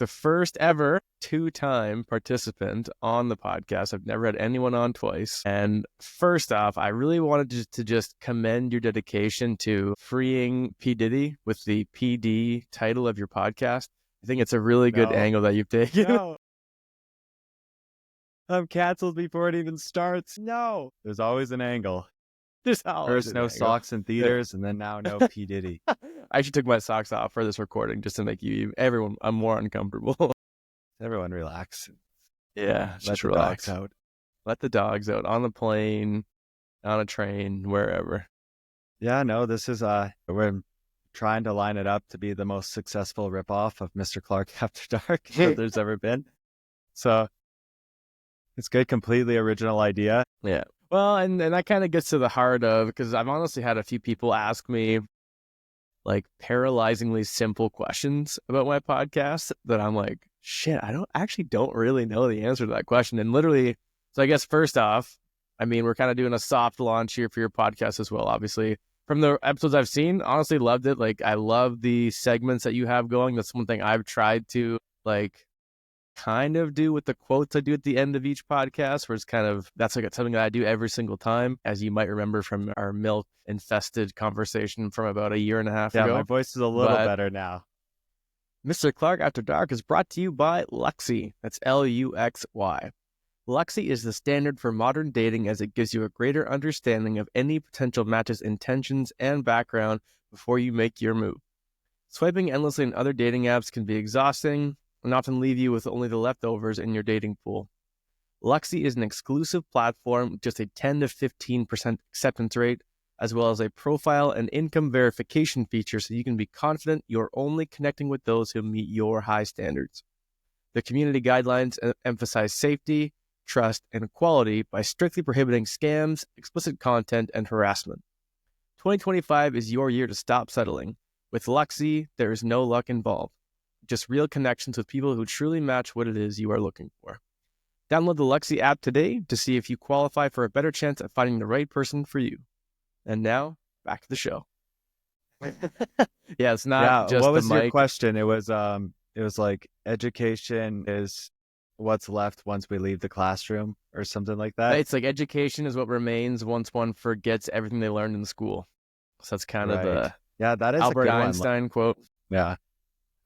the first ever 2-time participant on the podcast. I've never had anyone on twice. And first off, I really wanted to just commend your dedication to freeing P. Diddy with the PD title of your podcast. I think it's a really good angle that you've taken. No. I'm canceled before it even starts. No. There's always an angle. There's always First, an no angle. socks in theaters, and then now no P. Diddy. I actually took my socks off for this recording just to make everyone more uncomfortable. Everyone relax. Yeah, Let just the relax. dogs out. Let the dogs out on the plane, on a train, wherever. Yeah, no, this is we're trying to line it up to be the most successful ripoff of Mr. Clark After Dark that there's ever been. So it's good, completely original idea. Yeah. Well, and that kind of gets to the heart of, because I've honestly had a few people ask me like paralyzingly simple questions about my podcast that I'm like, shit, I don't really know the answer to that question. And literally, so I guess first off, I mean, we're kind of doing a soft launch here for your podcast as well, obviously. From the episodes I've seen, honestly loved it. Like, I love the segments that you have going. That's one thing I've tried to like kind of do with the quotes I do at the end of each podcast, where it's kind of, that's like something that I do every single time, as you might remember from our milk infested conversation from about a year and a half ago. Yeah, my voice is a little better now. Mr. Clark After Dark is brought to you by Luxy. That's Luxy. Luxy is the standard for modern dating, as it gives you a greater understanding of any potential match's intentions and background before you make your move. Swiping endlessly in other dating apps can be exhausting and often leave you with only the leftovers in your dating pool. Luxy is an exclusive platform with just a 10 to 15% acceptance rate, as well as a profile and income verification feature, so you can be confident you're only connecting with those who meet your high standards. The community guidelines emphasize safety, trust, and equality by strictly prohibiting scams, explicit content, and harassment. 2025 is your year to stop settling. With Luxy, there is no luck involved. Just real connections with people who truly match what it is you are looking for. Download the Luxy app today to see if you qualify for a better chance at finding the right person for you. And now, back to the show. Yeah, it's not just what was the mic. your question? It was like, education is what's left once we leave the classroom, or something like that. It's like education is what remains once one forgets everything they learned in school. So that's kind of the that is Albert a good Einstein quote. Yeah.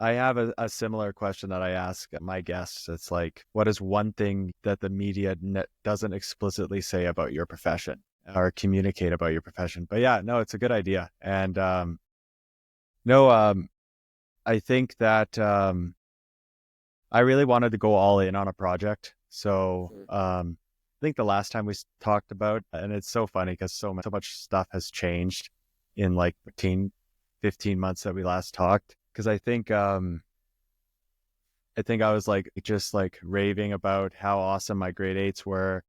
I have a similar question that I ask my guests. It's like, what is one thing that the media doesn't explicitly say about your profession or communicate about your profession? But yeah, no, it's a good idea. And I think that I really wanted to go all in on a project. So I think the last time we talked about, and it's so funny because so much stuff has changed in like 15 months that we last talked. Because I think I was like just like raving about how awesome my grade 8s were,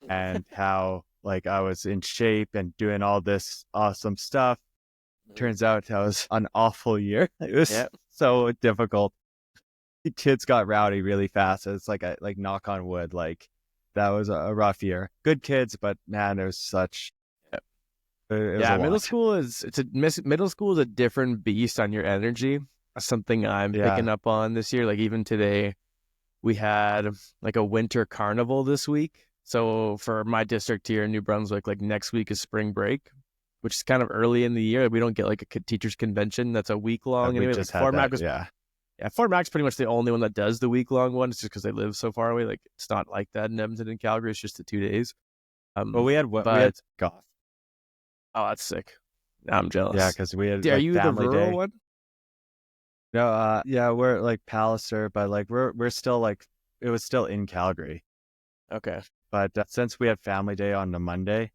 and how like I was in shape and doing all this awesome stuff. Turns out that was an awful year. It was so difficult. The kids got rowdy really fast. It's like knock on wood, like that was a rough year. Good kids, but man, there's such. Middle school is a different beast on your energy. Something I'm picking up on this year. Like even today, we had like a winter carnival this week. So for my district here in New Brunswick, like next week is spring break, which is kind of early in the year. We don't get like a teachers convention that's a week long. We just had that, Fort Mac's pretty much the only one that does the week long one. It's just because they live so far away. Like it's not like that in Edmonton and Calgary. It's just the 2 days. Well, we had golf. Oh, that's sick. I'm jealous. Yeah, because we had. Are you the rural one? No, we're like Palliser, but like we're still like, it was still in Calgary. Okay. But since we had family day on the Monday,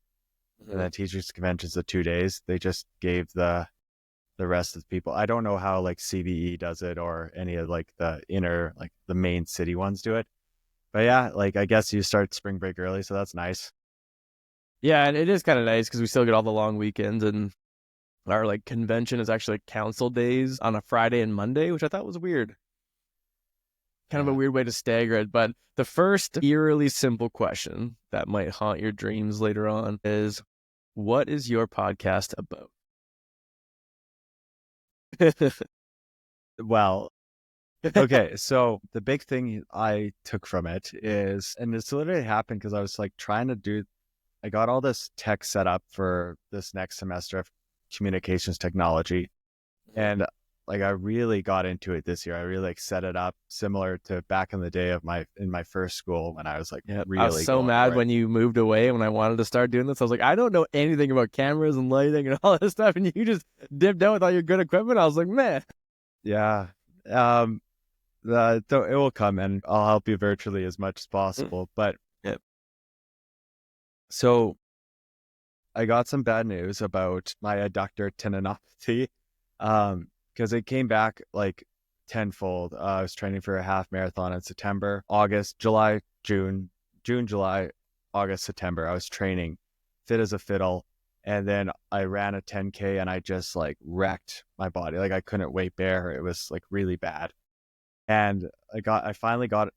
and the teachers convention's the 2 days, they just gave the rest of the people. I don't know how like CBE does it, or any of like the inner, like the main city ones do it. But yeah, like I guess you start spring break early, so that's nice. Yeah, and it is kind of nice because we still get all the long weekends, and our like convention is actually like council days on a Friday and Monday, which I thought was weird. Kind of a weird way to stagger it. But the first eerily simple question that might haunt your dreams later on is, what is your podcast about? Well, Okay, so the big thing I took from it is, and it's literally happened because I was like I got all this tech set up for this next semester of communications technology. And like I really got into it this year. I really like set it up similar to back in the day of in my first school when I was like Yeah, I was really so going mad for it. when you moved away when I wanted to start doing this. I was like, I don't know anything about cameras and lighting and all this stuff, and you just dipped out with all your good equipment. I was like, man. Yeah. Um so it will come and I'll help you virtually as much as possible. But Yep. so I got some bad news about my adductor tendinopathy. Because it came back like tenfold. I was training for a half marathon in September, August, July, June, July, August, September. I was training fit as a fiddle. And then I ran a 10K and I just like wrecked my body. Like I couldn't weight bear. It was like really bad. And I finally got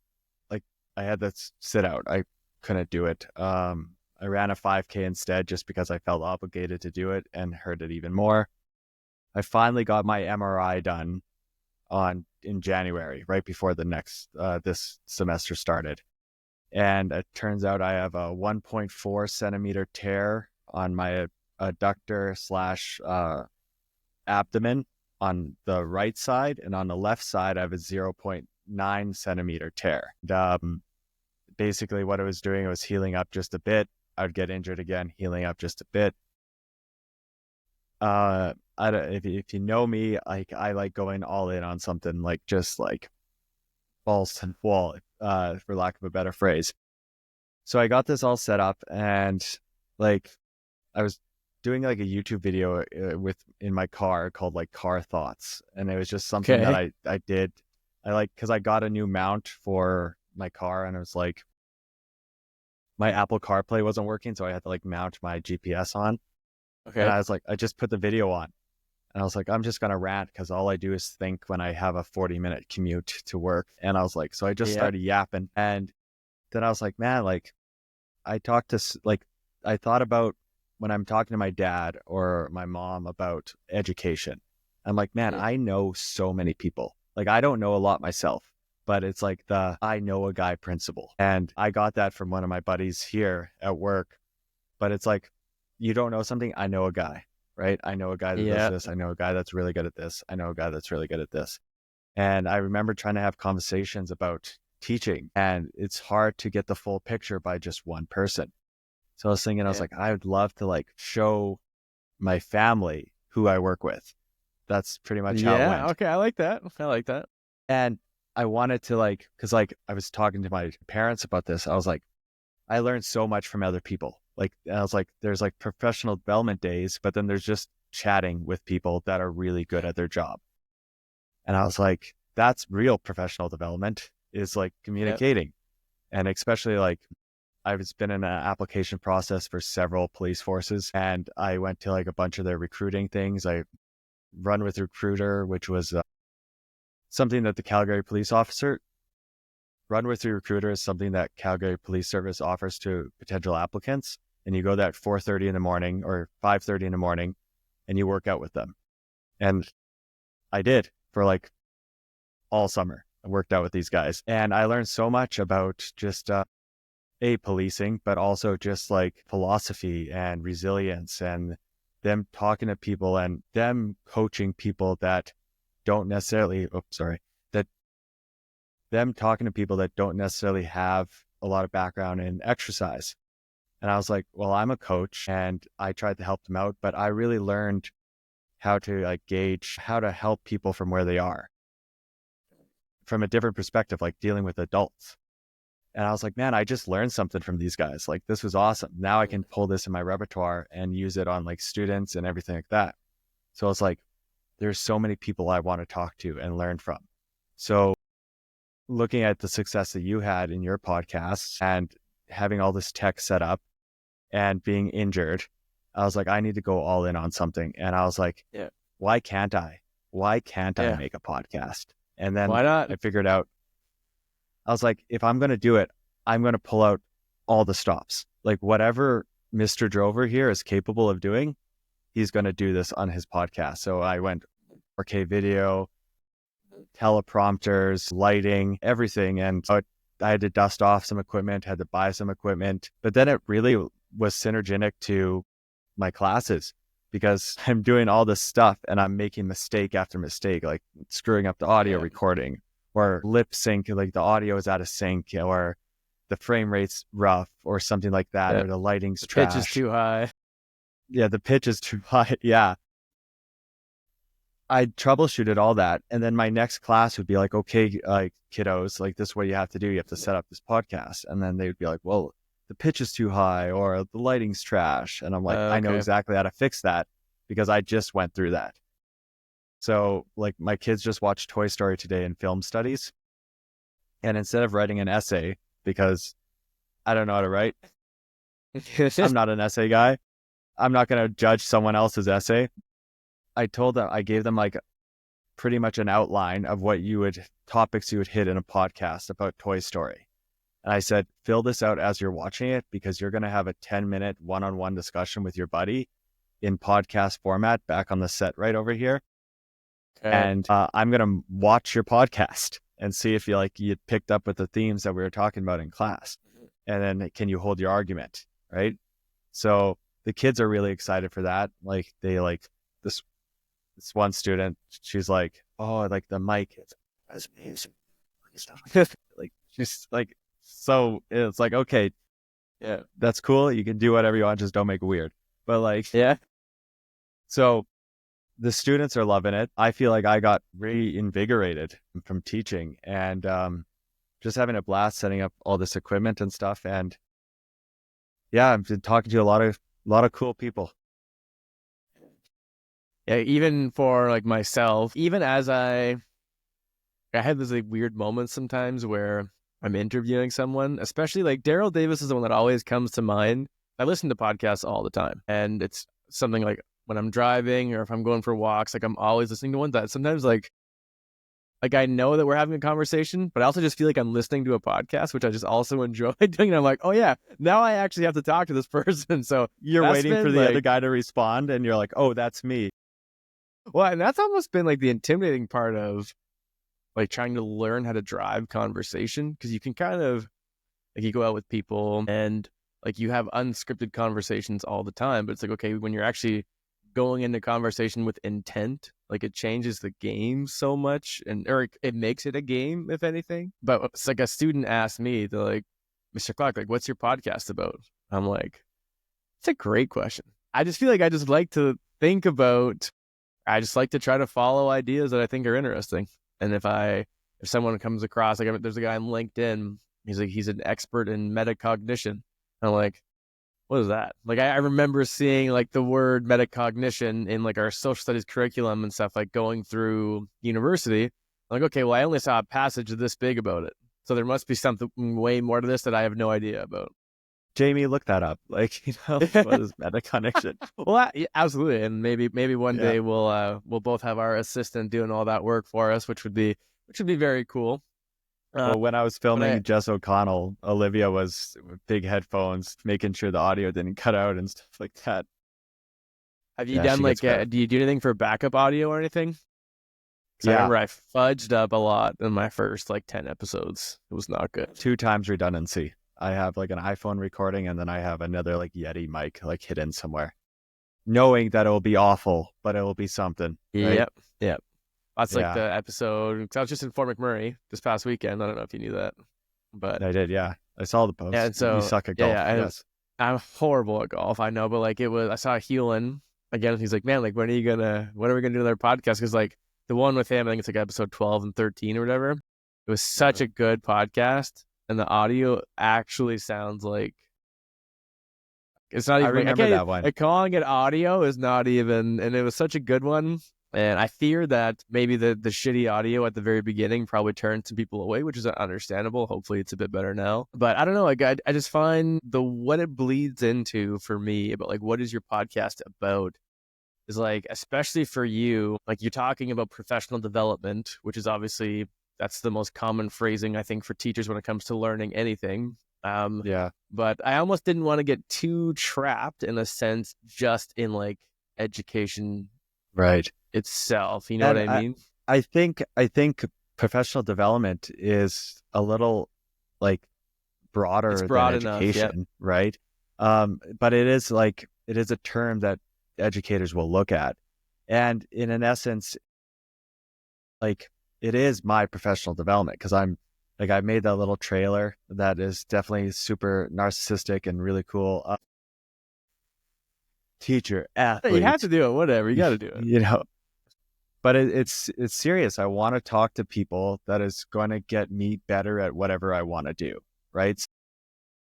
like, I had to sit out. I couldn't do it. I ran a 5K instead just because I felt obligated to do it and hurt it even more. I finally got my MRI done in January, right before the next this semester started. And it turns out I have a 1.4 centimeter tear on my adductor slash abdomen on the right side, and on the left side I have a 0.9 centimeter tear. And, basically, what I was doing, I was healing up just a bit. I would get injured again, healing up just a bit. I don't, if you know me, like I like going all in on something, like just like balls to the wall, for lack of a better phrase. So I got this all set up, and like I was doing like a YouTube video in my car called like Car Thoughts, and it was just something that Okay. I did. I like because I got a new mount for my car, and it was like my Apple CarPlay wasn't working, so I had to like mount my GPS on, and Okay. I was like, I just put the video on. And I was like, I'm just going to rant because all I do is think when I have a 40-minute commute to work. And I was like, so I just Yep. started yapping. And then I was like, man, like I thought about when I'm talking to my dad or my mom about education. I'm like, man, I know so many people. Like, I don't know a lot myself, but it's like I know a guy principle. And I got that from one of my buddies here at work. But it's like, you don't know something, I know a guy, right? I know a guy that does Yeah. this. I know a guy that's really good at this. I know a guy that's really good at this. And I remember trying to have conversations about teaching, and it's hard to get the full picture by just one person. So I was thinking, I was Yeah. like, I would love to like show my family who I work with. That's pretty much how it Yeah. went. Okay. I like that. I like that. And I wanted to like, cause like I was talking to my parents about this. I was like, I learned so much from other people. Like, I was like, there's like professional development days, but then there's just chatting with people that are really good at their job. And I was like, that's real professional development, is like Yep. communicating. And especially like I've been in an application process for several police forces, and I went to like a bunch of their recruiting things. I run with Recruiter, which was something that the Calgary police officer Run with your recruiter is something that Calgary Police Service offers to potential applicants. And you go there at 4:30 in the morning or 5:30 in the morning, and you work out with them. And I did for like all summer. I worked out with these guys, and I learned so much about just policing, but also just like philosophy and resilience, and them talking to people and them coaching people that don't necessarily. Oh, sorry. That them talking to people that don't necessarily have a lot of background in exercise. And I was like, well, I'm a coach and I tried to help them out, but I really learned how to like gauge how to help people from where they are from a different perspective, like dealing with adults. And I was like, man, I just learned something from these guys. Like, this was awesome. Now I can pull this in my repertoire and use it on like students and everything like that. So it's like, there's so many people I want to talk to and learn from. So looking at the success that you had in your podcast and having all this tech set up and being injured, I was like, I need to go all in on something. And I was like, Yeah. why can't I? Why can't I Yeah. make a podcast? And then Why not? I figured out, I was like, if I'm going to do it, I'm going to pull out all the stops. Like whatever Mr. Drover here is capable of doing, he's going to do this on his podcast. So I went 4K video, teleprompters, lighting, everything. And so I had to dust off some equipment, had to buy some equipment. But then it really was synergistic to my classes because I'm doing all this stuff and I'm making mistake after mistake, like screwing up the audio recording or lip sync, like the audio is out of sync or the frame rate's rough or something like that, or the lighting's trash. Pitch is too high. Yeah, the pitch is too high. Yeah. I troubleshooted all that. And then my next class would be like, okay, like kiddos, like this is what you have to do. You have to set up this podcast. And then they would be like, well, the pitch is too high or the lighting's trash. And I'm like, I know exactly how to fix that because I just went through that. So like my kids just watched Toy Story today in film studies. And instead of writing an essay, because I don't know how to write, I'm not an essay guy. I'm not going to judge someone else's essay. I gave them like pretty much an outline of topics you would hit in a podcast about Toy Story. And I said, fill this out as you're watching it because you're going to have a 10-minute one-on-one discussion with your buddy in podcast format back on the set right over here. Okay. And I'm going to watch your podcast and see if you picked up with the themes that we were talking about in class. And then can you hold your argument, right? So the kids are really excited for that. Like they like this one student, she's like, oh, like the mic is amazing. Like she's like, so it's like, okay, yeah, that's cool. You can do whatever you want, just don't make it weird. But like, yeah. So the students are loving it. I feel like I got reinvigorated from teaching and just having a blast setting up all this equipment and stuff. And yeah, I've been talking to a lot of cool people. Yeah, even for like myself, even as I had these like weird moments sometimes where I'm interviewing someone, especially like Daryl Davis is the one that always comes to mind. I listen to podcasts all the time, and it's something like when I'm driving or if I'm going for walks, like I'm always listening to one that sometimes like I know that we're having a conversation, but I also just feel like I'm listening to a podcast, which I just also enjoy doing. And I'm like, oh yeah, now I actually have to talk to this person. So you're waiting for the other guy to respond and you're like, oh, that's me. Well, and that's almost been like the intimidating part of like trying to learn how to drive conversation. Cause you can kind of like you go out with people and like you have unscripted conversations all the time, but it's like, okay, when you're actually going into conversation with intent, like it changes the game so much or it makes it a game, if anything. But it's like a student asked me, they're like, Mr. Clark, like, what's your podcast about? I'm like, it's a great question. I just feel like I just like to think about, I just like to try to follow ideas that I think are interesting. And if someone comes across, like there's a guy on LinkedIn, he's an expert in metacognition. I'm like, what is that? Like, I remember seeing like the word metacognition in like our social studies curriculum and stuff, like going through university. I'm like, okay, well, I only saw a passage this big about it. So there must be something way more to this that I have no idea about. Jamie, look that up. Like, what is metacognition? Well, yeah, absolutely. And maybe one day we'll both have our assistant doing all that work for us, which would be very cool. Well, when I was filming Jess O'Connell, Olivia was with big headphones, making sure the audio didn't cut out and stuff like that. Have you done like, do you do anything for backup audio or anything? I remember I fudged up a lot in my first like 10 episodes. It was not good. 2 times redundancy. I have like an iPhone recording and then I have another like Yeti mic like hidden somewhere. Knowing that it will be awful, but it will be something. Right? Yep. That's like the episode, because I was just in Fort McMurray this past weekend. I don't know if you knew that, but I did. Yeah, I saw the post. And so you suck at golf. Yes. I'm horrible at golf. I know, but like I saw Hewlin again. He's like, man, like when are we gonna do another podcast? Because like the one with him, I think it's like episode 12 and 13 or whatever. It was such a good podcast, and the audio actually sounds like it's not even. I remember that one. Like, calling it audio is not even, and it was such a good one. And I fear that maybe the shitty audio at the very beginning probably turned some people away, which is understandable. Hopefully it's a bit better now. But I don't know. Like I just find what it bleeds into for me about like, what is your podcast about? Is like, especially for you, like you're talking about professional development, which is obviously, that's the most common phrasing, I think, for teachers when it comes to learning anything. But I almost didn't want to get too trapped in a sense, just in like education. Right. Itself, you know what I mean? I think professional development is a little like It's broader than broad enough. Yep. education, right? But it is a term that educators will look at. And in an essence, like it is my professional development because I made that little trailer that is definitely super narcissistic and really cool. Teacher, You have athlete, to do it. Whatever. You got to do it. you know, but it's serious. I want to talk to people that is going to get me better at whatever I want to do, right?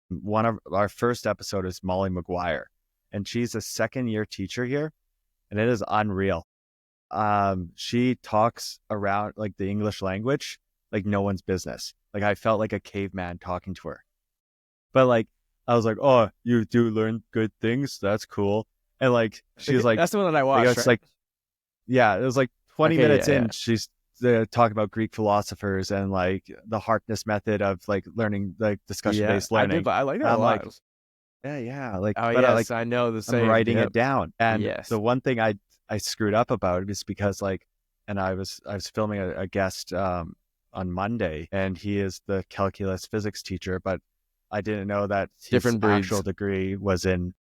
One of our first episode is Molly McGuire, and she's a second-year teacher here, and it is unreal. She talks around like the English language like no one's business. Like I felt like a caveman talking to her. But like I was like, "Oh, you do learn good things. That's cool." And like she's like, That's the one that I watched. it's Right? like, yeah, it was like 20 Okay, minutes yeah, in, yeah. she's talking about Greek philosophers and like the Harkness method of like learning, like Yeah, discussion-based learning. I like that a I'm like, lot. yeah, like, Oh but I yes, I know the I'm same. writing Yep. it down. And Yes. the one thing I screwed up about is because like, and I was filming a guest on Monday, and he is the calculus physics teacher, but I didn't know that his Different actual breeds. degree was in,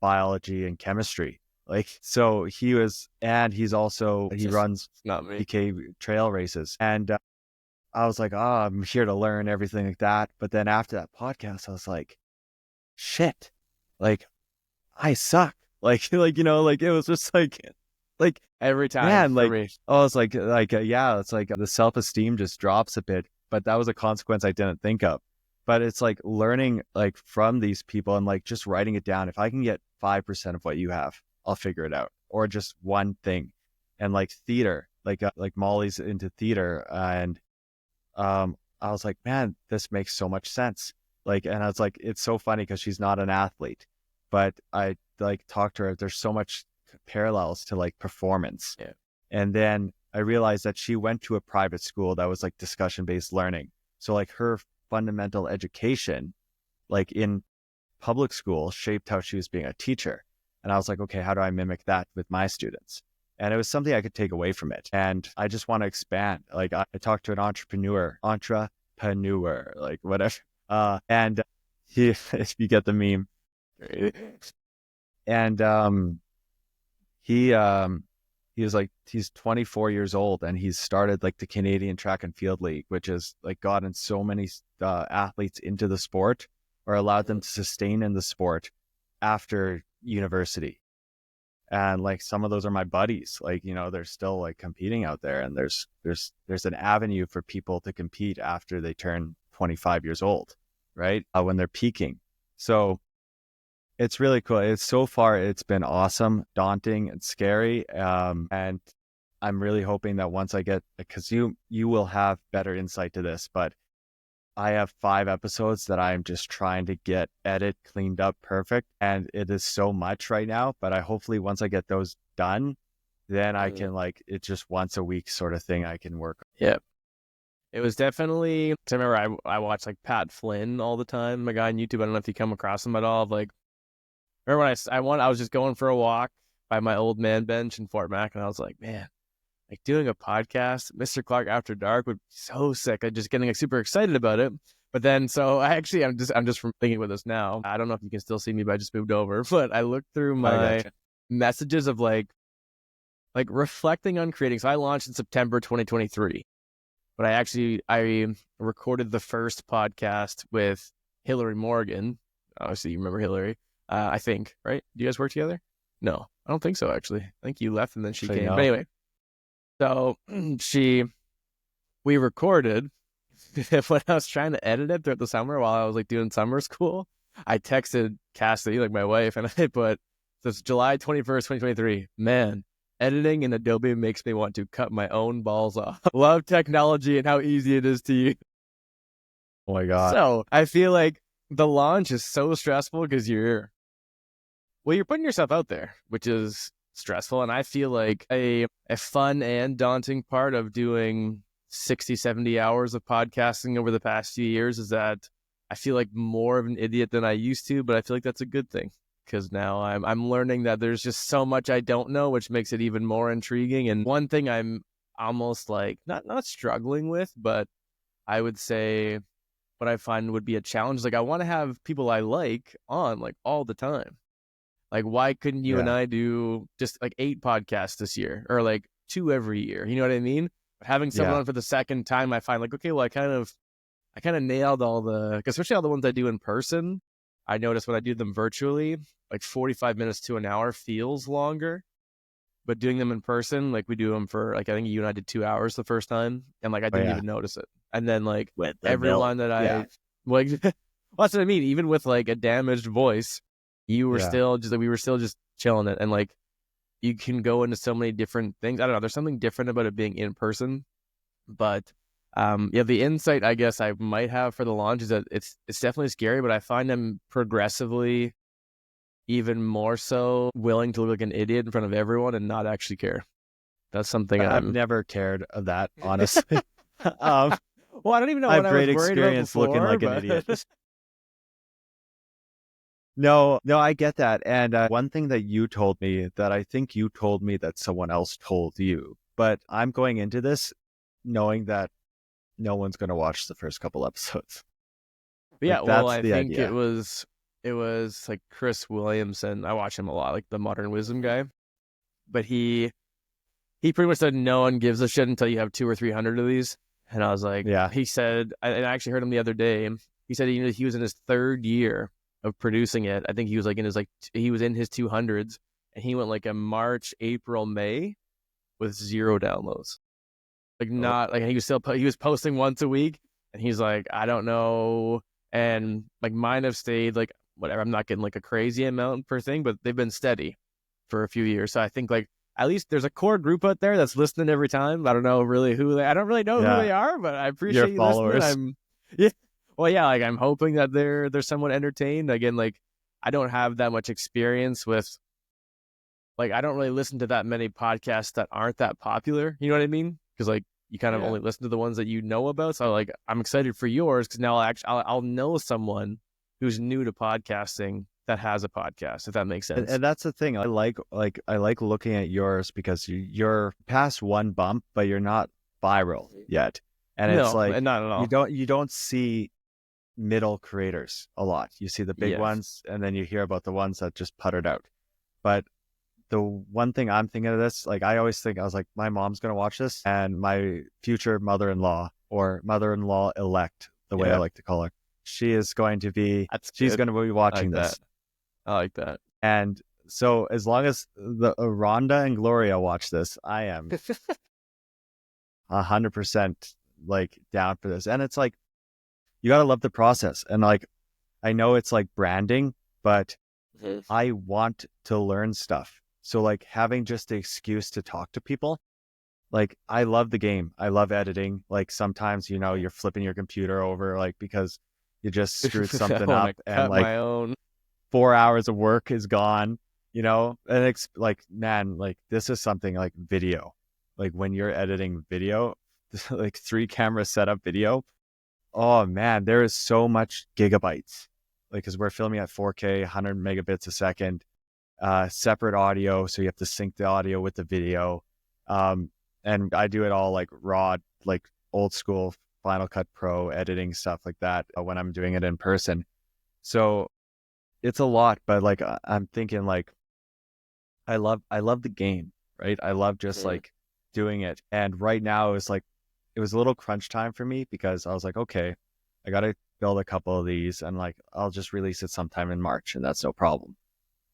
biology and chemistry. Like, so he Just runs it's not me. PK trail races. And I was like, oh, I'm here to learn everything like that. But then after that podcast, I was like, shit, like I suck. Like it was just like, Every time man, for like, me. oh, it's yeah, it's like the self-esteem just drops a bit. But that was a consequence I didn't think of. But it's like learning like from these people and like just writing it down. If I can get 5% of what you have, I'll figure it out. Or just one thing. And like theater, like Molly's into theater, and I was like, man, this makes so much sense. Like, and I was like, it's so funny because she's not an athlete, but I like talked to her. There's so much parallels to like performance. Yeah. And then I realized that she went to a private school that was like discussion-based learning. So like her fundamental education, like in public school, shaped how she was being a teacher. And I was like, okay, how do I mimic that with my students? And it was something I could take away from it. And I just want to expand. Like I talked to an entrepreneur, like whatever. And he, if you get the meme, and he was like, he's 24 years old, and he's started like the Canadian Track and Field League, which has like gotten so many athletes into the sport or allowed them to sustain in the sport after university. And like some of those are my buddies. Like, they're still like competing out there, and there's an avenue for people to compete after they turn 25 years old, right? When they're peaking. So it's really cool. It's been awesome, daunting, and scary. And I'm really hoping that once I get, because you will have better insight to this, but I have 5 episodes that I'm just trying to get cleaned up perfect. And it is so much right now, but hopefully once I get those done, then I can like, it's just once a week sort of thing I can work on. Yeah. It was definitely, I remember I watched like Pat Flynn all the time, a guy on YouTube. I don't know if you come across him at all. Like, remember when I was just going for a walk by my old man bench in Fort Mac, and I was like, man, like doing a podcast, Mr. Clark After Dark would be so sick. I'm just getting like super excited about it. But then, so I'm just from thinking about this now. I don't know if you can still see me, but I just moved over. But I looked through my messages of like reflecting on creating. So I launched in September 2023, but I recorded the first podcast with Hillary Morgan. Obviously, you remember Hillary. I think, right? Do you guys work together? No, I don't think so, actually. I think you left and then she came. No. But anyway, so we recorded when I was trying to edit it throughout the summer while I was like doing summer school. I texted Cassie, like my wife, and I put, so it's July 21st, 2023. Man, editing in Adobe makes me want to cut my own balls off. Love technology and how easy it is to use. Oh my God. So I feel like the launch is so stressful because you're putting yourself out there, which is stressful. And I feel like a fun and daunting part of doing 60, 70 hours of podcasting over the past few years is that I feel like more of an idiot than I used to, but I feel like that's a good thing because now I'm learning that there's just so much I don't know, which makes it even more intriguing. And one thing almost like not struggling with, but I would say what I find would be a challenge. Like I want to have people I like on like all the time. Like why couldn't you and Yeah. I do just like 8 podcasts this year or like 2 every year? You know what I mean? But having someone Yeah. on for the second time, I find like, okay, well, I kind of nailed all the, especially all the ones I do in person. I notice when I do them virtually, like 45 minutes to an hour feels longer. But doing them in person, like we do them for like I think you and I did 2 hours the first time, and like I Oh didn't yeah. even notice it. And then like With the bill. everyone that Yeah. I like, well, that's what I mean. Even with like a damaged voice, you were Yeah. still just like we were still just chilling it, and like you can go into so many different things. I don't know. There's something different about it being in person, but yeah, the insight I guess I might have for the launch is that it's definitely scary, but I find them progressively even more so willing to look like an idiot in front of everyone and not actually care. That's something I've I'm. never cared of that, honestly. um, Well, I don't even know I what have I was great worried about experience looking before, like an but idiot. No, no, I get that. And one thing that you told me that I think you told me that someone else told you, but I'm going into this knowing that no one's going to watch the first couple episodes. Like yeah. Well, that's I the think idea. it was like Chris Williamson. I watch him a lot, like the Modern Wisdom guy. But he pretty much said no one gives a shit until you have 200 or 300 of these. And I was like, Yeah. he said, and I actually heard him the other day. He said he was in his 3rd year of producing it. I think he was like in his he was in his 200s, and he went like a March, April, May with 0 downloads. Like Oh, not like he was posting once a week, and he's like, I don't know, and like mine have stayed like whatever. I'm not getting like a crazy amount per thing, but they've been steady for a few years. So I think like at least there's a core group out there that's listening every time. I don't know really I don't really know who yeah. they are, but I Your appreciate you listening. followers. Yeah, well, yeah, like I'm hoping that they're somewhat entertained. Again, like I don't have that much experience with like I don't really listen to that many podcasts that aren't that popular. You know what I mean? Because like you kind of Yeah. only listen to the ones that you know about. So like I'm excited for yours because now I'll know someone who's new to podcasting that has a podcast. If that makes sense. And that's the thing. I like looking at yours because you're past one bump, but you're not viral yet. And it's No, like not at all. you don't see middle creators a lot. You see the big Yes. ones, and then you hear about the ones that just puttered out. But the one thing I'm thinking of this, like I always think, I was like, my mom's gonna watch this, and my future mother-in-law or mother-in-law elect, the way I Yeah. like to call her, she's going to be Good. going to be I watching like that. this. I like that. And so as long as the Rhonda and Gloria watch this, I am 100% like down for this. And it's like, you got to love the process. And like, I know it's like branding, but I want to learn stuff. So like having just the excuse to talk to people, like I love the game. I love editing. Like sometimes, you're flipping your computer over like because you just screwed I something want up to and cut like my own. 4 hours of work is gone, and it's like, man, like this is something like video, like when you're editing video, like 3 camera setup video. Oh man, there is so much gigabytes, like, cause we're filming at 4K, 100 megabits a second, separate audio. So you have to sync the audio with the video. And I do it all like raw, like old school Final Cut Pro editing stuff like that when I'm doing it in person. So it's a lot, but like I'm thinking like I love the game, right? I love just like doing it. And right now it was a little crunch time for me because I was like, okay, I got to build a couple of these and like I'll just release it sometime in March and that's no problem.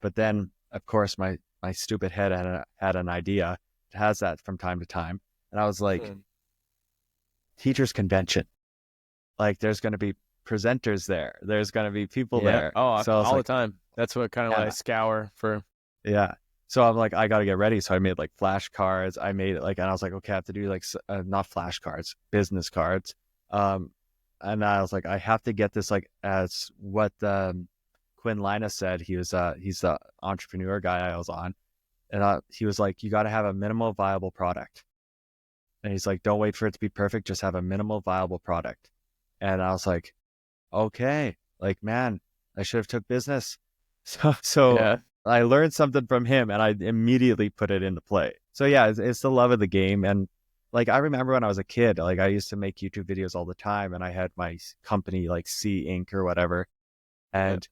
But then of course my stupid head had an idea. It has that from time to time. And I was like, teachers convention. Like there's going to be presenters there. There's going to be people Yeah. there. Oh, So I was all the like, time. That's what kind of what I yeah. scour for. Yeah. So I'm like, I got to get ready. So I made like flashcards. I made it like, and I was like, okay, I have to do like, not flashcards, business cards. And I was like, I have to get this like as what Quinn Linus said. He's the entrepreneur guy I was on. And he was like, you got to have a minimal viable product. And he's like, don't wait for it to be perfect. Just have a minimal viable product. And I was like, okay, like, man, I should have took business. So Yeah. I learned something from him and I immediately put it into play. So yeah, it's the love of the game. And like, I remember when I was a kid, like, I used to make YouTube videos all the time, and I had my company, like, C Inc. or whatever. Yeah. And,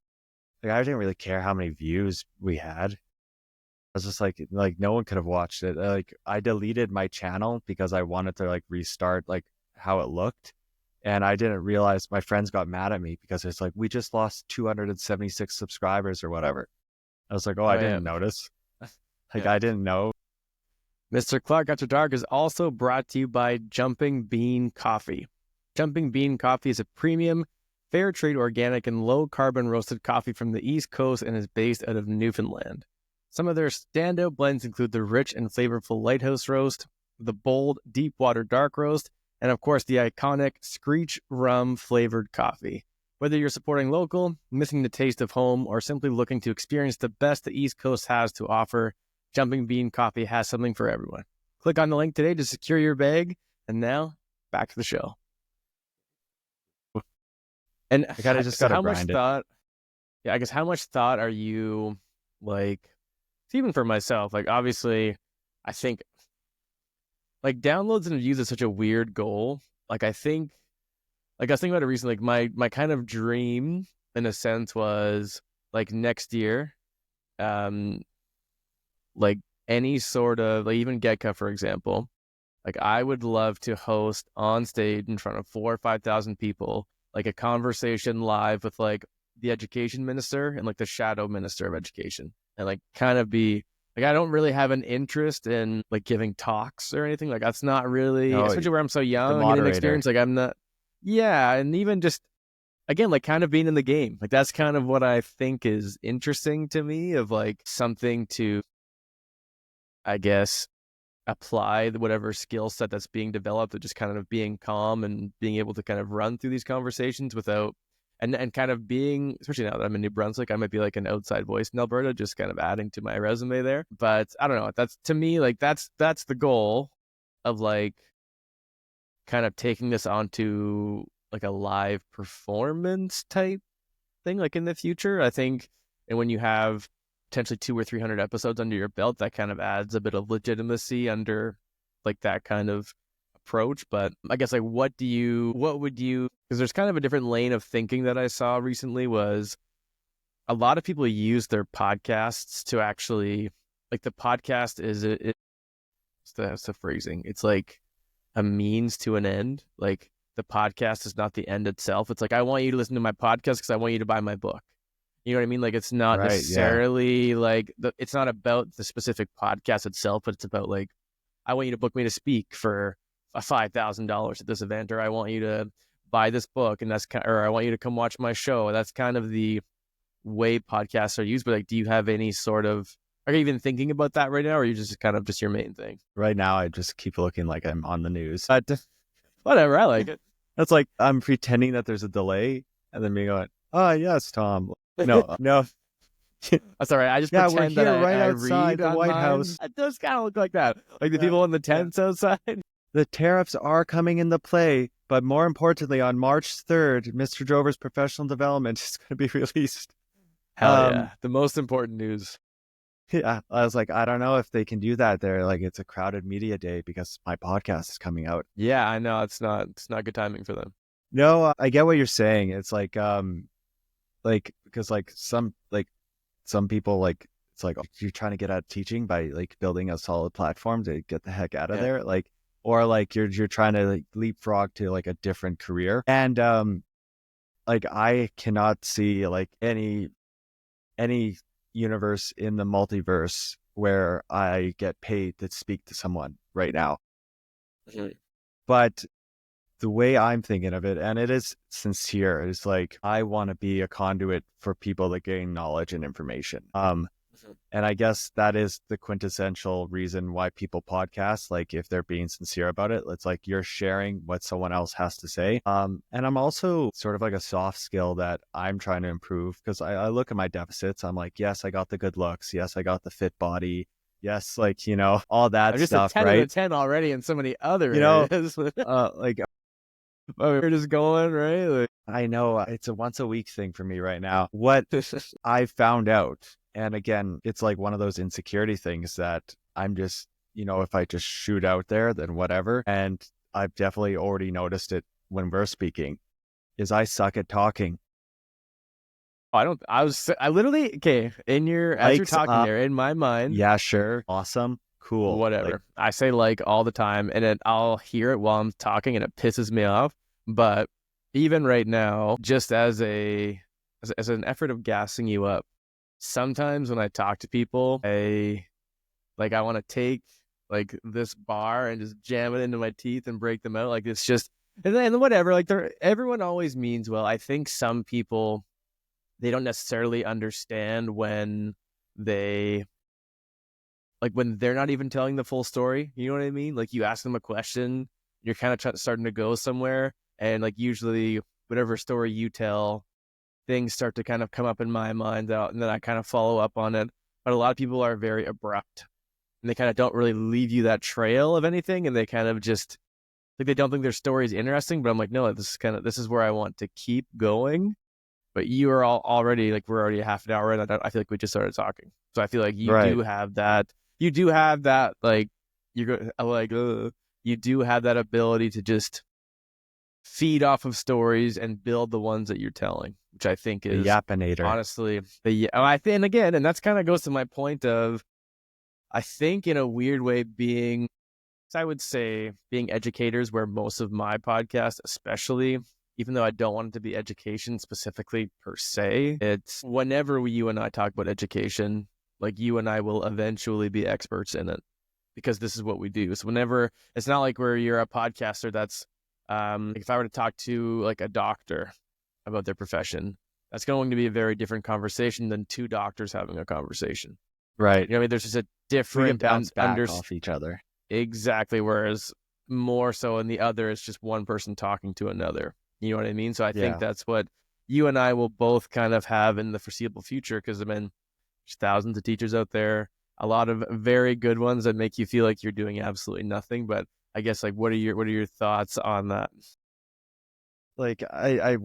like, I didn't really care how many views we had. I was just like, no one could have watched it. Like, I deleted my channel because I wanted to, like, restart, like, how it looked. And I didn't realize my friends got mad at me because it's like, we just lost 276 subscribers or whatever. I was like, oh, Oh I yeah. didn't notice. Like, Yeah. I didn't know. Mr. Clark After Dark is also brought to you by Jumping Bean Coffee. Jumping Bean Coffee is a premium, fair trade organic and low carbon roasted coffee from the East Coast and is based out of Newfoundland. Some of their standout blends include the rich and flavorful Lighthouse Roast, the bold Deepwater Dark Roast, and of course the iconic Screech Rum flavored coffee. Whether you're supporting local, missing the taste of home, or simply looking to experience the best the East Coast has to offer, Jumping Bean Coffee has something for everyone. Click on the link today to secure your bag. And now, back to the show. And I kind of just so got to how much grind it. thought, yeah, I guess how much thought are you, like, even for myself, like, obviously, I think, like, downloads and views is such a weird goal. Like, I think, like, I was thinking about it recently, like, my kind of dream, in a sense, was, like, next year, like, any sort of, like, even Getka, for example, like, I would love to host on stage in front of 4,000 or 5,000 people, like, a conversation live with, like, the education minister and, like, the shadow minister of education, and, like, kind of be like, I don't really have an interest in, like, giving talks or anything. Like, that's not really, No, especially where I'm so the young and moderator. inexperienced. Like, I'm not, yeah, and even just again, like, kind of being in the game. Like, that's kind of what I think is interesting to me, of, like, something to, I guess, apply whatever skill set that's being developed, of just kind of being calm and being able to kind of run through these conversations without, and kind of being, especially now that I'm in New Brunswick, I might be like an outside voice in Alberta, just kind of adding to my resume there. But I don't know, that's, to me, like, that's the goal of, like, kind of taking this onto, like, a live performance type thing, like, in the future, I think. And when you have potentially 200 or 300 episodes under your belt, that kind of adds a bit of legitimacy under, like, that kind of approach. But I guess, like, what would you, because there's kind of a different lane of thinking that I saw recently, was a lot of people use their podcasts to actually, like, the podcast is that's the phrasing. It's like a means to an end. Like, the podcast is not the end itself. It's like, I want you to listen to my podcast because I want you to buy my book. You know what I mean? Like, it's not Right. Yeah. necessarily like it's not about the specific podcast itself, but it's about, like, I want you to book me to speak for $5,000 at this event, or I want you to buy this book, and that's or I want you to come watch my show. That's kind of the way podcasts are used. But, like, do you have any sort of, are you even thinking about that right now, or are you just kind of just your main thing? Right now, I just keep looking like I'm on the news. But whatever, I like it. That's like, I'm pretending that there's a delay and then me going, oh, yes, Tom. No, no. That's all right. I just Yeah, we're pretend that here right I outside read the on White mine. House. It does kind of look like that. Like the Yeah, people in the yeah. tents outside. The tariffs are coming into play, but more importantly, on March 3rd, Mr. Drover's professional development is going to be released. Hell yeah. The most important news. Yeah, I was like, I don't know if they can do that. They're like, it's a crowded media day because my podcast is coming out. Yeah, I know. It's not good timing for them. No, I get what you're saying. It's like because some people, like, it's like, oh, you're trying to get out of teaching by, like, building a solid platform to get the heck out of there, like, or like you're trying to, like, leapfrog to, like, a different career. And like, I cannot see, like, any universe in the multiverse where I get paid to speak to someone right now. Mm-hmm. But the way I'm thinking of it, and it is sincere, is like, I want to be a conduit for people that gain knowledge and information. And I guess that is the quintessential reason why people podcast. Like, if they're being sincere about it, it's like you're sharing what someone else has to say. And I'm also sort of like a soft skill that I'm trying to improve, because I look at my deficits. I'm like, yes, I got the good looks. Yes, I got the fit body. Yes, like, all that I'm just stuff, a 10 right? out of 10 already in so many other areas. Like, We're just going, right? Like, I know it's a once a week thing for me right now. What I found out, and again, it's like one of those insecurity things that I'm just if I just shoot out there, then whatever. And I've definitely already noticed it when we're speaking, is I suck at talking. I literally, okay, as you're Likes talking up. there, in my mind, Yeah, sure. Awesome. Cool. whatever. I say like all the time, and then I'll hear it while I'm talking, and it pisses me off. But even right now, just as an effort of gassing you up, sometimes when I talk to people, I want to take like this bar and just jam it into my teeth and break them out. Like it's just, and then whatever. Like everyone always means well. I think some people, they don't necessarily understand they when they're not even telling the full story. You know what I mean? Like you ask them a question, you're kind of starting to go somewhere, and like usually whatever story you tell, things start to kind of come up in my mind out, and then I kind of follow up on it. But a lot of people are very abrupt, and they kind of don't really leave you that trail of anything, and they kind of just like they don't think their story is interesting. But I'm like, no, this is where I want to keep going. But you are already like we're already half an hour in. I feel like we just started talking, so I feel like you Right. do have that. You do have that like you do have that ability to just feed off of stories and build the ones that you're telling, which I think The is Yapinator. honestly I think, and again, and that's kind of goes to my point of I think in a weird way I would say being educators, where most of my podcast, especially, even though I don't want it to be education specifically per se, it's whenever you and I talk about education, like you and I will eventually be experts in it because this is what we do. So whenever it's not like where you're a podcaster that's like if I were to talk to like a doctor about their profession, that's going to be a very different conversation than two doctors having a conversation. Right. You know what I mean? There's just a We can different bounce back off each other. Exactly. Whereas more so in the other, it's just one person talking to another. You know what I mean? So I think that's what you and I will both kind of have in the foreseeable future. Because I mean, there's thousands of teachers out there, a lot of very good ones that make you feel like you're doing absolutely nothing. But I guess like, what are your thoughts on that? Like I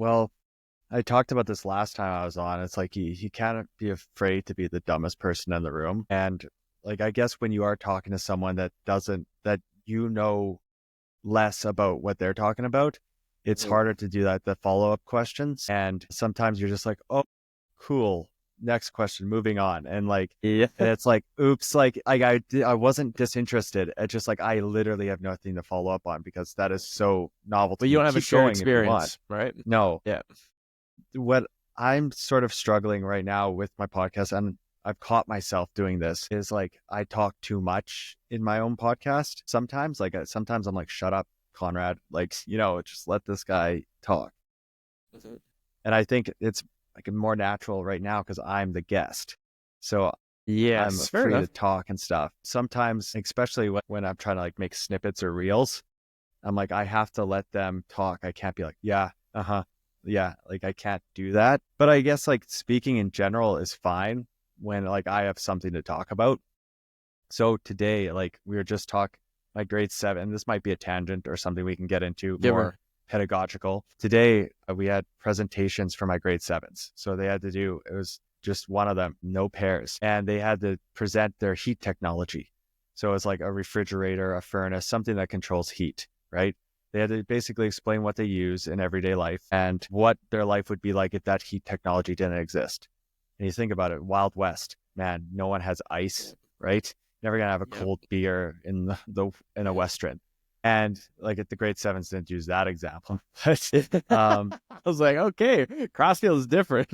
talked about this last time I was on. It's like you can't be afraid to be the dumbest person in the room. And like I guess when you are talking to someone that less about what they're talking about, it's harder to do the follow-up questions. And sometimes you're just like, oh, cool. Next question, moving on. And like, and it's like, oops, like I wasn't disinterested. It's just like, I literally have nothing to follow up on because that is so novel. But you don't have a shared experience, right? No. Yeah. What I'm sort of struggling right now with my podcast, and I've caught myself doing this, is like I talk too much in my own podcast sometimes. Like sometimes I'm like, shut up, Conrad. Like, just let this guy talk. Mm-hmm. And I think it's like more natural right now because I'm the guest. So I'm free to talk and stuff. Sometimes, especially when I'm trying to like make snippets or reels, I'm like, I have to let them talk. I can't be like, yeah, yeah, like I can't do that. But I guess like speaking in general is fine when like I have something to talk about. So today, like we were just talking, my grade 7, this might be a tangent or something we can get into more pedagogical. Today, we had presentations for my grade 7s. So they had to it was just one of them, no pairs. And they had to present their heat technology. So it's like a refrigerator, a furnace, something that controls heat, right? They had to basically explain what they use in everyday life and what their life would be like if that heat technology didn't exist. And you think about it, Wild West, man, no one has ice, right? Never gonna have a cold beer in a Western. And like at the grade 7s didn't use that example. I was like, okay, Crossfield is different.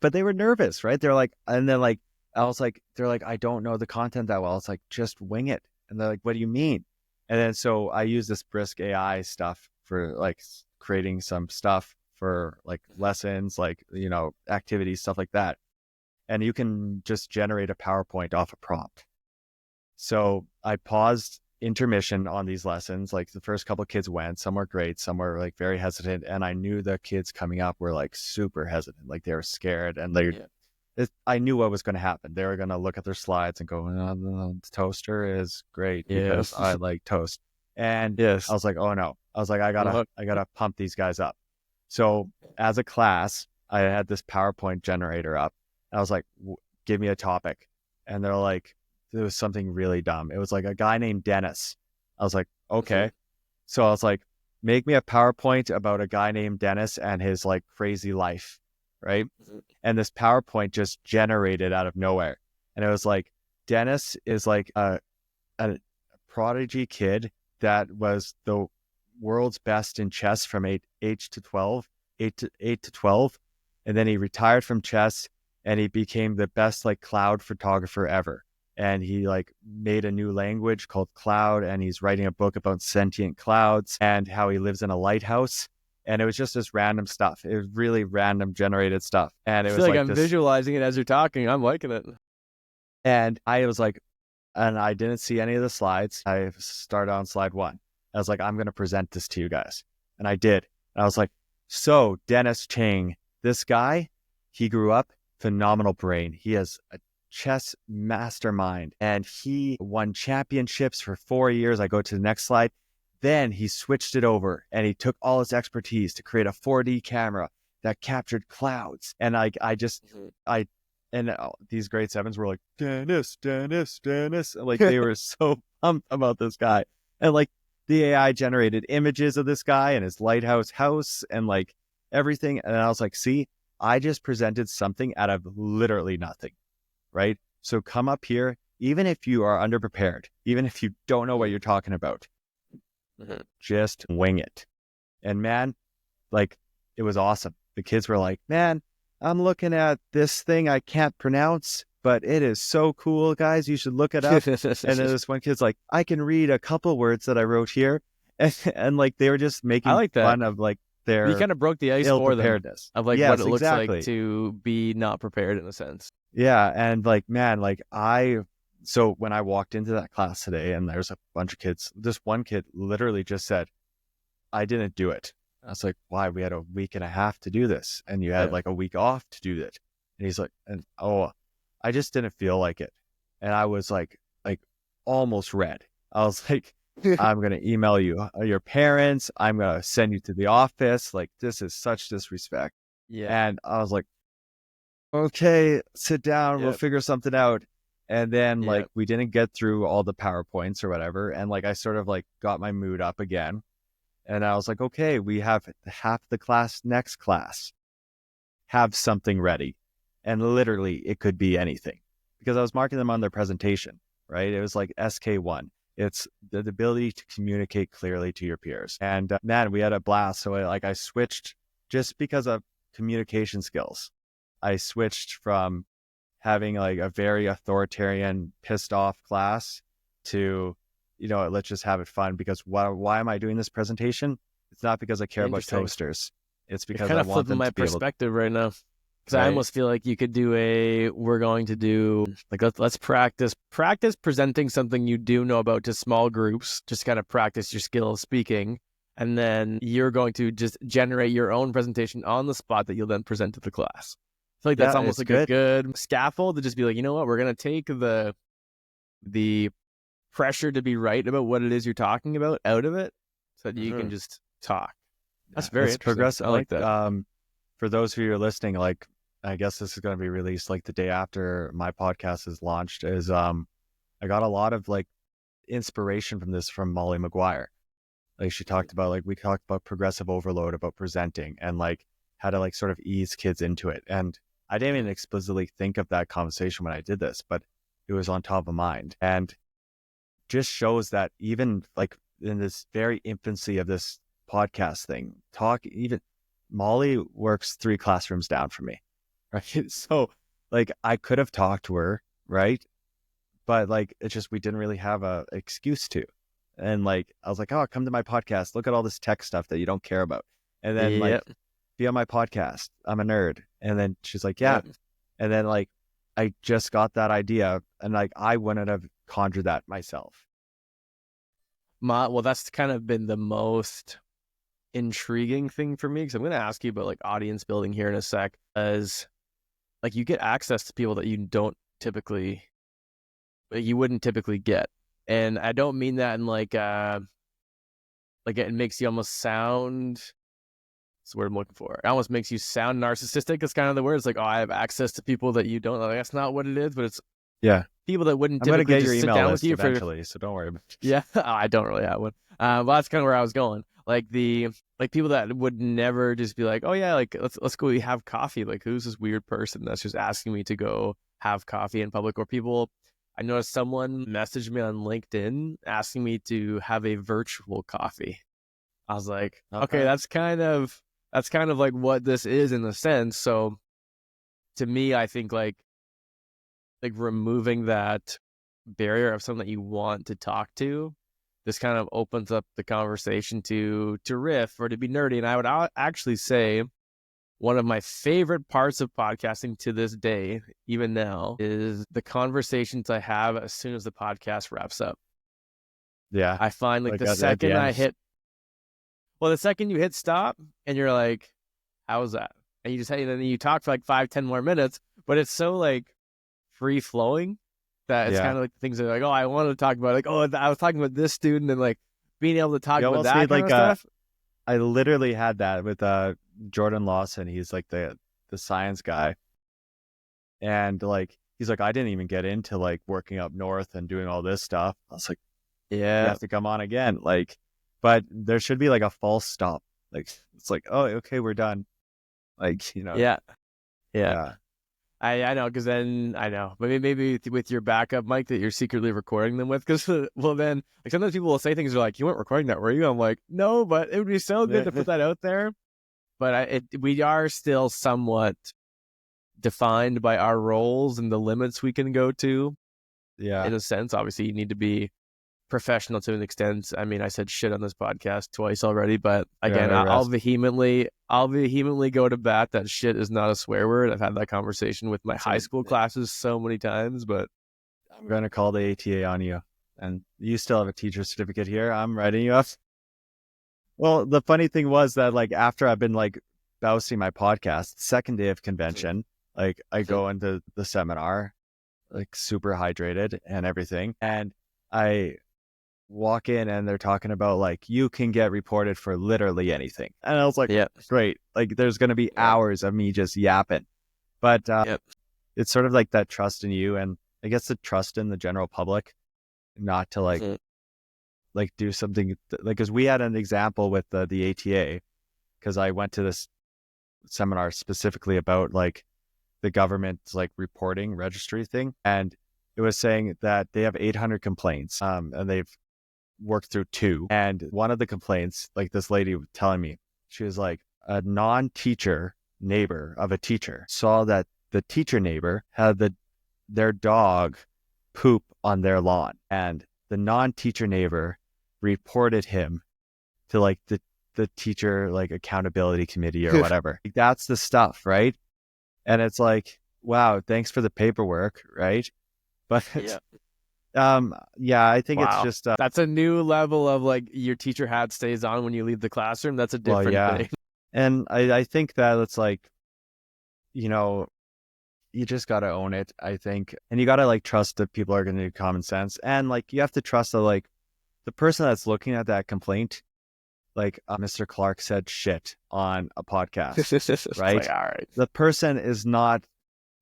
But they were nervous, right? They're like, and then like, I was like, they're like, I don't know the content that well. It's like, just wing it. And they're like, what do you mean? And then so I use this Brisk AI stuff for like creating some stuff for like lessons, like, activities, stuff like that. And you can just generate a PowerPoint off a prompt. So I paused intermission on these lessons. Like the first couple of kids went, some were great, some were like very hesitant. And I knew the kids coming up were like super hesitant, like they were scared and I knew what was going to happen. They were going to look at their slides and go, the toaster is great because I like toast. And I was like, oh no. I was like, I gotta pump these guys up. So as a class, I had this PowerPoint generator up. I was like, give me a topic. And they're like, it was something really dumb. It was like a guy named Dennis. I was like, okay. So I was like, make me a PowerPoint about a guy named Dennis and his like crazy life, right? And this PowerPoint just generated out of nowhere. And it was like, Dennis is like a prodigy kid that was the world's best in chess from 8 to 12. And then he retired from chess and he became the best like cloud photographer ever. And he like made a new language called cloud, and he's writing a book about sentient clouds and how he lives in a lighthouse. And it was just this random stuff. It was really random generated stuff. And it I was feel like like I'm this, visualizing it as you're talking. I'm liking it. and I was like, and I didn't see any of the slides. I started on slide 1. I was like, I'm going to present this to you guys. And I did. And I was like, so Dennis Chang, this guy, he grew up, phenomenal brain. He has a chess mastermind and he won championships for 4 years. I go to the next slide. Then he switched it over and he took all his expertise to create a 4D camera that captured clouds. And these grade 7s were like, Dennis. And like they were so pumped about this guy. And like the AI generated images of this guy and his lighthouse house and like everything. And I was like, see, I just presented something out of literally nothing, right? So come up here, even if you are underprepared, even if you don't know what you're talking about, just wing it. And man, like it was awesome. The kids were like, man, I'm looking at this thing I can't pronounce, but it is so cool, guys. You should look it up. And then this one kid's like, I can read a couple words that I wrote here. And like they were just making like fun of like their you kind of broke the ice ill for them preparedness of like yes, what it looks exactly. like to be not prepared in a sense. Yeah. And like, man, like so when I walked into that class today and there's a bunch of kids, this one kid literally just said, I didn't do it. I was like, why? We had a week and a half to do this and you had like a week off to do it. And he's like, I just didn't feel like it. And I was like almost red. I was like, I'm going to email you, your parents. I'm going to send you to the office. Like, this is such disrespect. Yeah. And I was like, okay, sit down. We'll figure something out. And then like, we didn't get through all the PowerPoints or whatever. And like, I sort of like got my mood up again. And I was like, okay, we have half the class next class. Have something ready. And literally, it could be anything. Because I was marking them on their presentation, right? It was like SK1. It's the ability to communicate clearly to your peers. And man, we had a blast. So I switched just because of communication skills. I switched from having like a very authoritarian, pissed off class to, let's just have it fun. Because why am I doing this presentation? It's not because I care about toasters. It's because kind I of want flipping them my to be able perspective right now. Because Right. I almost feel like you could do we're going to do like let's practice presenting something you do know about to small groups, just kind of practice your skill of speaking, and then you're going to just generate your own presentation on the spot that you'll then present to the class. I feel like that's almost like a good scaffold to just be like, you know what, we're gonna take the pressure to be right about what it is you're talking about out of it, so that you can just talk. That's very interesting. Progressive. I like that. For those of you who are listening, like I guess this is going to be released like the day after my podcast is launched. Is I got a lot of like inspiration from this from Molly McGuire. Like she talked about we talked about progressive overload, about presenting and like how to like sort of ease kids into it. And I didn't even explicitly think of that conversation when I did this, but it was on top of mind and just shows that even like in this very infancy of this podcast thing, even Molly works 3 classrooms down from me, right? So like I could have talked to her, right? But like it's just we didn't really have a excuse to. And like I was like, oh, come to my podcast. Look at all this tech stuff that you don't care about. And then like be on my podcast. I'm a nerd. And then she's like, yeah. And then like I just got that idea and like I wouldn't have conjured that myself. Well, that's kind of been the most intriguing thing for me, because I'm going to ask you about like audience building here in a sec, as like you get access to people that you wouldn't typically get. And I don't mean that in like it makes you almost sound, that's the word I'm looking for. It almost makes you sound narcissistic. It's kind of the word. It's like, oh, I have access to people that you don't know. Like, that's not what it is, but it's Yeah. People that wouldn't I'm going to typically get your just sit email down with list you for eventually, so don't worry about it. yeah. I don't really have one. Well, that's kind of where I was going. Like people that would never just be like, oh yeah, like let's go have coffee. Like who's this weird person that's just asking me to go have coffee in public? Or people, I noticed someone messaged me on LinkedIn asking me to have a virtual coffee. I was like, okay, Okay. that's kind of like what this is in a sense. So to me, I think like removing that barrier of someone that you want to talk to, this kind of opens up the conversation to riff or to be nerdy. And I would actually say one of my favorite parts of podcasting to this day, even now, is the conversations I have as soon as the podcast wraps up. Yeah. I find like Like the at the second end. the second you hit stop and you're like, how was that? And you just, and then you talk for like 5-10 more minutes, but it's so like free flowing that it's Yeah. kind of like things that are like, oh, I wanted to talk about like, oh, I was talking about this student and like being able to talk You about almost that need kind like of stuff. I literally had that with Jordan Lawson. He's like the science guy. And like he's like, I didn't even get into like working up north and doing all this stuff. I was like, you Yeah. have to come on again. Like, but there should be like a false stop. Like it's like, oh, okay, we're done. Like, Yeah. Yeah. yeah. I know, because then I know, but maybe with your backup mic that you're secretly recording them with, because well, then like sometimes people will say things are like, you weren't recording that, were you? I'm like, no, but it would be so good to put that out there. But we are still somewhat defined by our roles and the limits we can go to. Yeah. In a sense, obviously, you need to be professional to an extent. I mean, I said shit on this podcast twice already, but again, Yeah, I'll vehemently go to bat that shit is not a swear word. I've had that conversation with my high so school classes so many times, but I'm gonna call the ATA on you. And you still have a teacher certificate here. I'm writing you up. Well, the funny thing was that like after I've been like bousting my podcast, second day of convention, like I go into the seminar, like super hydrated and everything. And I walk in and they're talking about like you can get reported for literally anything. And I was like, yeah, great. Like there's gonna be yeah, hours of me just yapping. But yep, it's sort of like that trust in you and I guess the trust in the general public not to like do something like because we had an example with the ATA because I went to this seminar specifically about like the government's like reporting registry thing, and it was saying that they have 800 complaints, and they've worked through two, and one of the complaints, like this lady was telling me, she was like a non-teacher neighbor of a teacher saw that the teacher neighbor had their dog poop on their lawn, and the non-teacher neighbor reported him to like the teacher like accountability committee or whatever. Like, that's the stuff, right? And it's like, wow, thanks for the paperwork, right? But yeah. yeah, I think it's Wow, just that's a new level of like your teacher hat stays on when you leave the classroom. That's a well, different yeah. thing. And I think that it's like, you know, you just gotta own it, I think. And you gotta like trust that people are gonna do common sense. And like you have to trust that like the person that's looking at that complaint, like Mr. Clark said shit on a podcast, It's right? like, all right, The person is not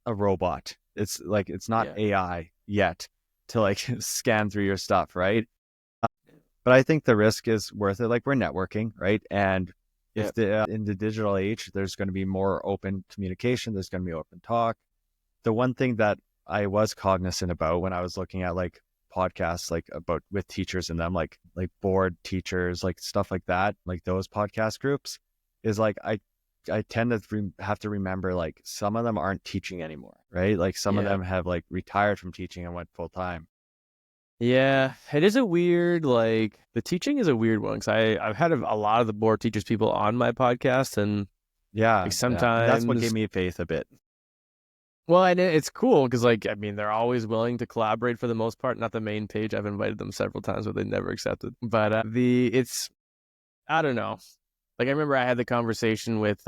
a robot. It's like it's not yeah, AI yet to like scan through your stuff, right? But I think the risk is worth it. Like we're networking, right? And yeah, if in the digital age, there's going to be more open communication. There's going to be open talk. The one thing that I was cognizant about when I was looking at like podcasts, like about with teachers in them, like board teachers, like stuff like that, like those podcast groups, is like I tend to have to remember like some of them aren't teaching anymore, right? Like some of yeah. them have like retired from teaching and went full time. Yeah, it is a weird, like, the teaching is a weird one because I've had a lot of the board teachers people on my podcast, and Yeah, like yeah, and that's what gave sometimes, me faith a bit. well, and it's cool because, like, I mean, they're always willing to collaborate for the most part. Not the main page. I've invited them several times, but they never accepted. But I don't know. Like, I remember I had the conversation with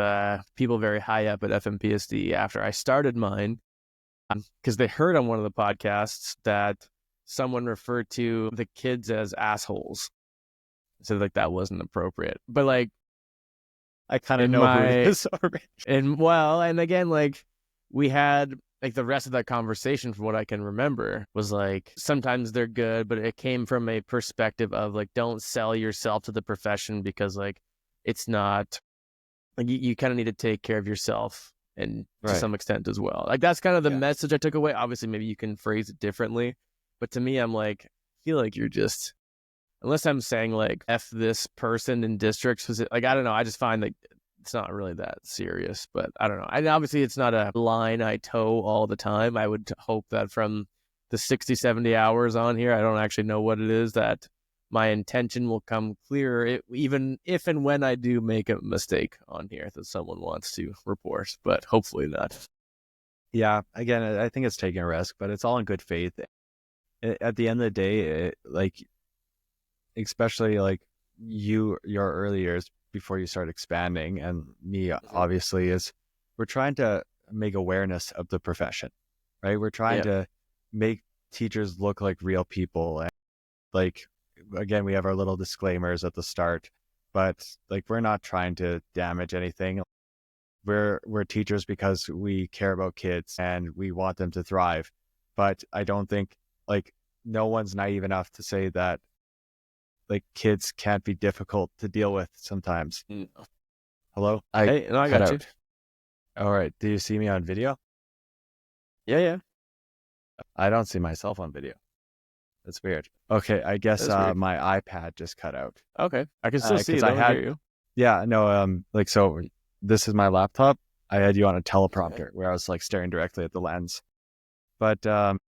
people very high up at FMPSD after I started mine because they heard on one of the podcasts that someone referred to the kids as assholes. So like that wasn't appropriate. But like I kind of in know who it my is already. and well, and again, like we had like the rest of that conversation, from what I can remember, was like sometimes they're good, but it came from a perspective of like, don't sell yourself to the profession, because like it's not like you kind of need to take care of yourself, and to Right. some extent as well. Like that's kind of the Yeah. message I took away. Obviously, maybe you can phrase it differently, but to me, I'm like, I feel like you're just, unless I'm saying like F this person in districts, like I don't know, I just find like it's not really that serious. But I don't know. And obviously it's not a line I toe all the time. I would hope that from the 60, 70 hours on here, I don't actually know what it is, that my intention will come clearer, even if and when I do make a mistake on here that someone wants to report, but hopefully not. Yeah. Again, I think it's taking a risk, but it's all in good faith. At the end of the day, like, especially like your early years before you start expanding, and me obviously, is we're trying to make awareness of the profession, right? We're trying Yeah. to make teachers look like real people. And like, again, we have our little disclaimers at the start, but like, we're not trying to damage anything. We're teachers because we care about kids and we want them to thrive. But I don't think, like, no one's naive enough to say that like kids can't be difficult to deal with sometimes. No. Hello? Hey, no, I cut got you. out. All right. Do you see me on video? Yeah. I don't see myself on video. That's weird. Okay. I guess That's weird. my iPad just cut out. Okay. I can still see it. Because I I had, hear you. yeah, no, like, so this is my laptop. I had you on a teleprompter where I was like staring directly at the lens. But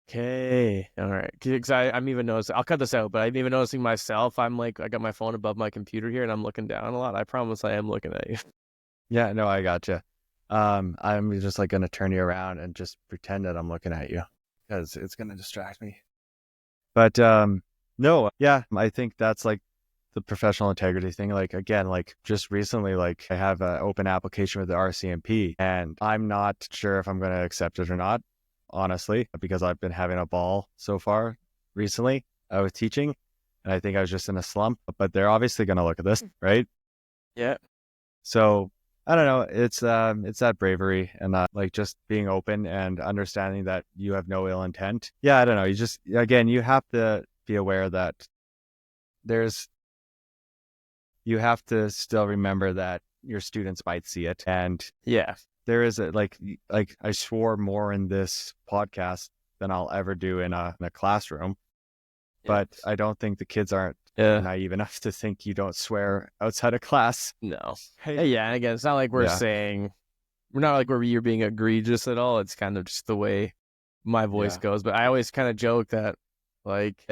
Okay. All right. Because I'm even noticing, I'll cut this out, but I'm even noticing myself. I'm like, I got my phone above my computer here and I'm looking down a lot. I promise I am looking at you. yeah, no, I gotcha. I'm just like going to turn you around and just pretend that I'm looking at you, because it's going to distract me. But no, yeah, I think that's like the professional integrity thing. Like, again, like just recently, like I have an open application with the RCMP, and I'm not sure if I'm going to accept it or not, honestly, because I've been having a ball so far recently with teaching, and I think I was just in a slump. But they're obviously going to look at this, right? Yeah. So I don't know. It's that bravery and like just being open and understanding that you have no ill intent. Yeah, I don't know. You just, again, you have to be aware that you have to still remember that your students might see it, and Yeah. there is a like I swore more in this podcast than I'll ever do in a classroom. But I don't think the kids aren't Yeah. naive enough to think you don't swear outside of class. No. Hey. Yeah. And again, it's not like we're Yeah. saying, we're not like where you're being egregious at all. It's kind of just the way my voice Yeah. goes. But I always kind of joke that, like,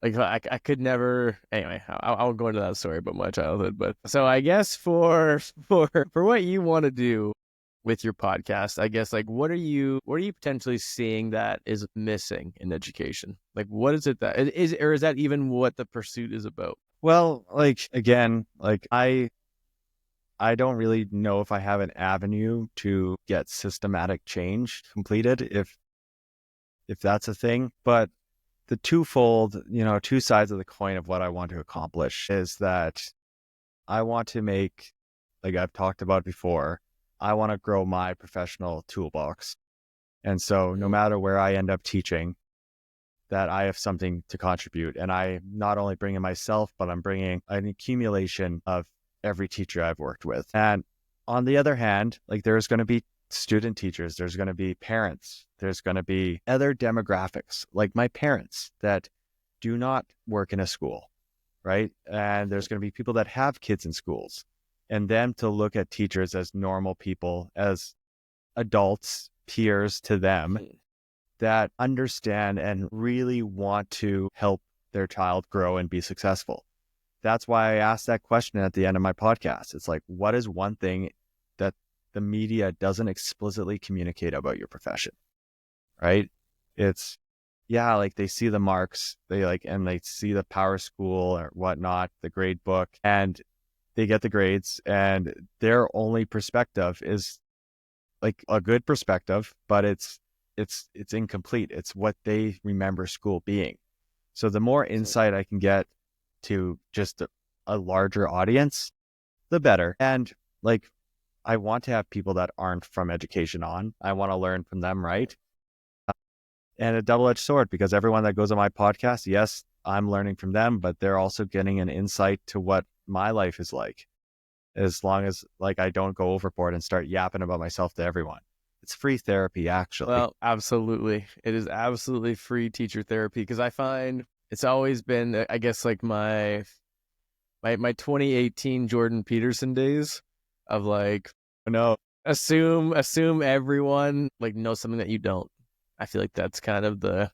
like I could never. Anyway, I won't go into that story about my childhood. But so I guess for what you want to do with your podcast, I guess, like, what are you potentially seeing that is missing in education? Like, what is it that is, or is that even what the pursuit is about? Well, like, again, like I don't really know if I have an avenue to get systematic change completed, if that's a thing. But the twofold, two sides of the coin of what I want to accomplish is that I want to make, like I've talked about before, I want to grow my professional toolbox. And so no matter where I end up teaching, that I have something to contribute. And I not only bring in myself, but I'm bringing an accumulation of every teacher I've worked with. And on the other hand, like, there's going to be student teachers, there's going to be parents, there's going to be other demographics, like my parents, that do not work in a school, right? And there's going to be people that have kids in schools, and them to look at teachers as normal people, as adults, peers to them, that understand and really want to help their child grow and be successful. That's why I asked that question at the end of my podcast. It's like, what is one thing that the media doesn't explicitly communicate about your profession, right? It's, yeah, like they see the marks, and they see the power school or whatnot, the grade book, and they get the grades, and their only perspective is like a good perspective, but it's incomplete. It's what they remember school being. So the more insight I can get to just a larger audience, the better. And like, I want to have people that aren't from education on. I want to learn from them, right? And a double-edged sword, because everyone that goes on my podcast, yes, I'm learning from them, but they're also getting an insight to what my life is like. As long as like I don't go overboard and start yapping about myself to everyone. It's free therapy, actually. Well, absolutely. It is absolutely free teacher therapy, because I find it's always been, I guess, like my 2018 Jordan Peterson days of like, No, assume everyone like knows something that you don't. I feel like that's kind of the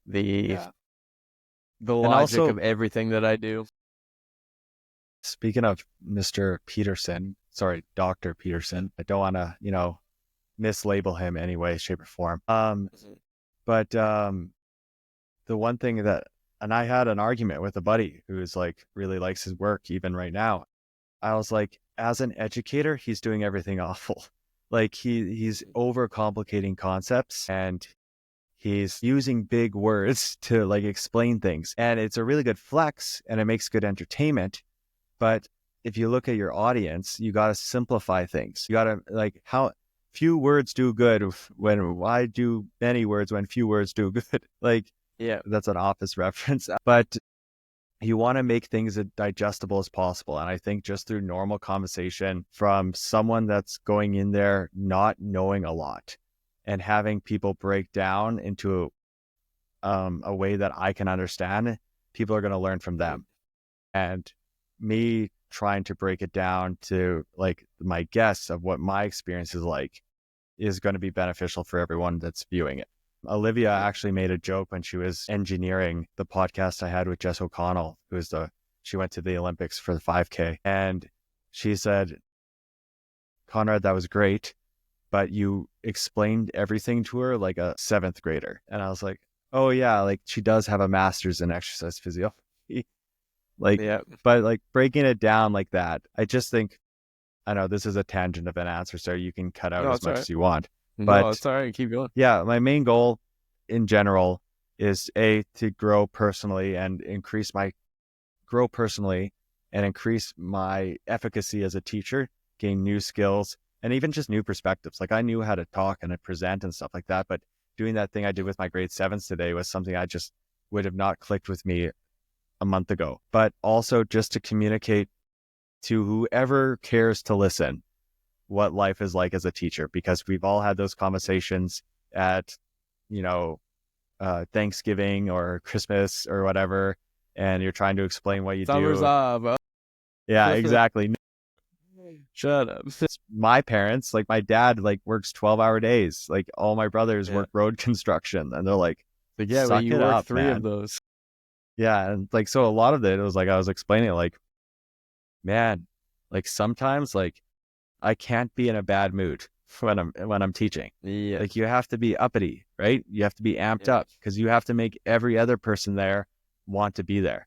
yeah. the And logic also, of everything that I do. speaking of Mr. Peterson, sorry, Dr. Peterson, I don't want to, mislabel him any way, shape, or form. But the one thing that, and I had an argument with a buddy who's like really likes his work even right now. I was like, as an educator, he's doing everything awful. Like he's overcomplicating concepts, and he's using big words to like explain things. And it's a really good flex and it makes good entertainment. But if you look at your audience, you got to simplify things. You got to like, how few words do good when, why do many words when few words do good? Like, Yeah. that's an office reference, but you want to make things as digestible as possible. And I think just through normal conversation from someone that's going in there not knowing a lot and having people break down into a way that I can understand, people are going to learn from them. And me trying to break it down to like my guess of what my experience is like is going to be beneficial for everyone that's viewing it. Olivia actually made a joke when she was engineering the podcast I had with Jess O'Connell, she went to the Olympics for the 5K. And she said, Conrad, that was great, but you explained everything to her like a seventh grader. And I was like, oh yeah, like she does have a master's in exercise physiology. Like, Yeah. but like breaking it down like that, I just think, I know this is a tangent of an answer, so you can cut out No, as it's all much right. as you want. No, But it's all right. Keep going. yeah, my main goal in general is to grow personally and increase my efficacy as a teacher, gain new skills, and even just new perspectives. Like I knew how to talk and present and stuff like that, but doing that thing I did with my grade 7s today was something I just would have not clicked with me a month ago. But also just to communicate to whoever cares to listen what life is like as a teacher, because we've all had those conversations at, Thanksgiving or Christmas or whatever, and you're trying to explain what you Summer's do. up. Yeah, exactly. Shut up. My parents, like my dad, like works 12-hour days. Like all my brothers Yeah. work road construction, and they're like, But yeah, well, suck you it work up, 3 of man. those. Yeah, and like so a lot of it was like I was explaining it like, man, like sometimes like I can't be in a bad mood when I'm teaching. Yeah. Like you have to be uppity, right? You have to be amped Yeah. up because you have to make every other person there want to be there,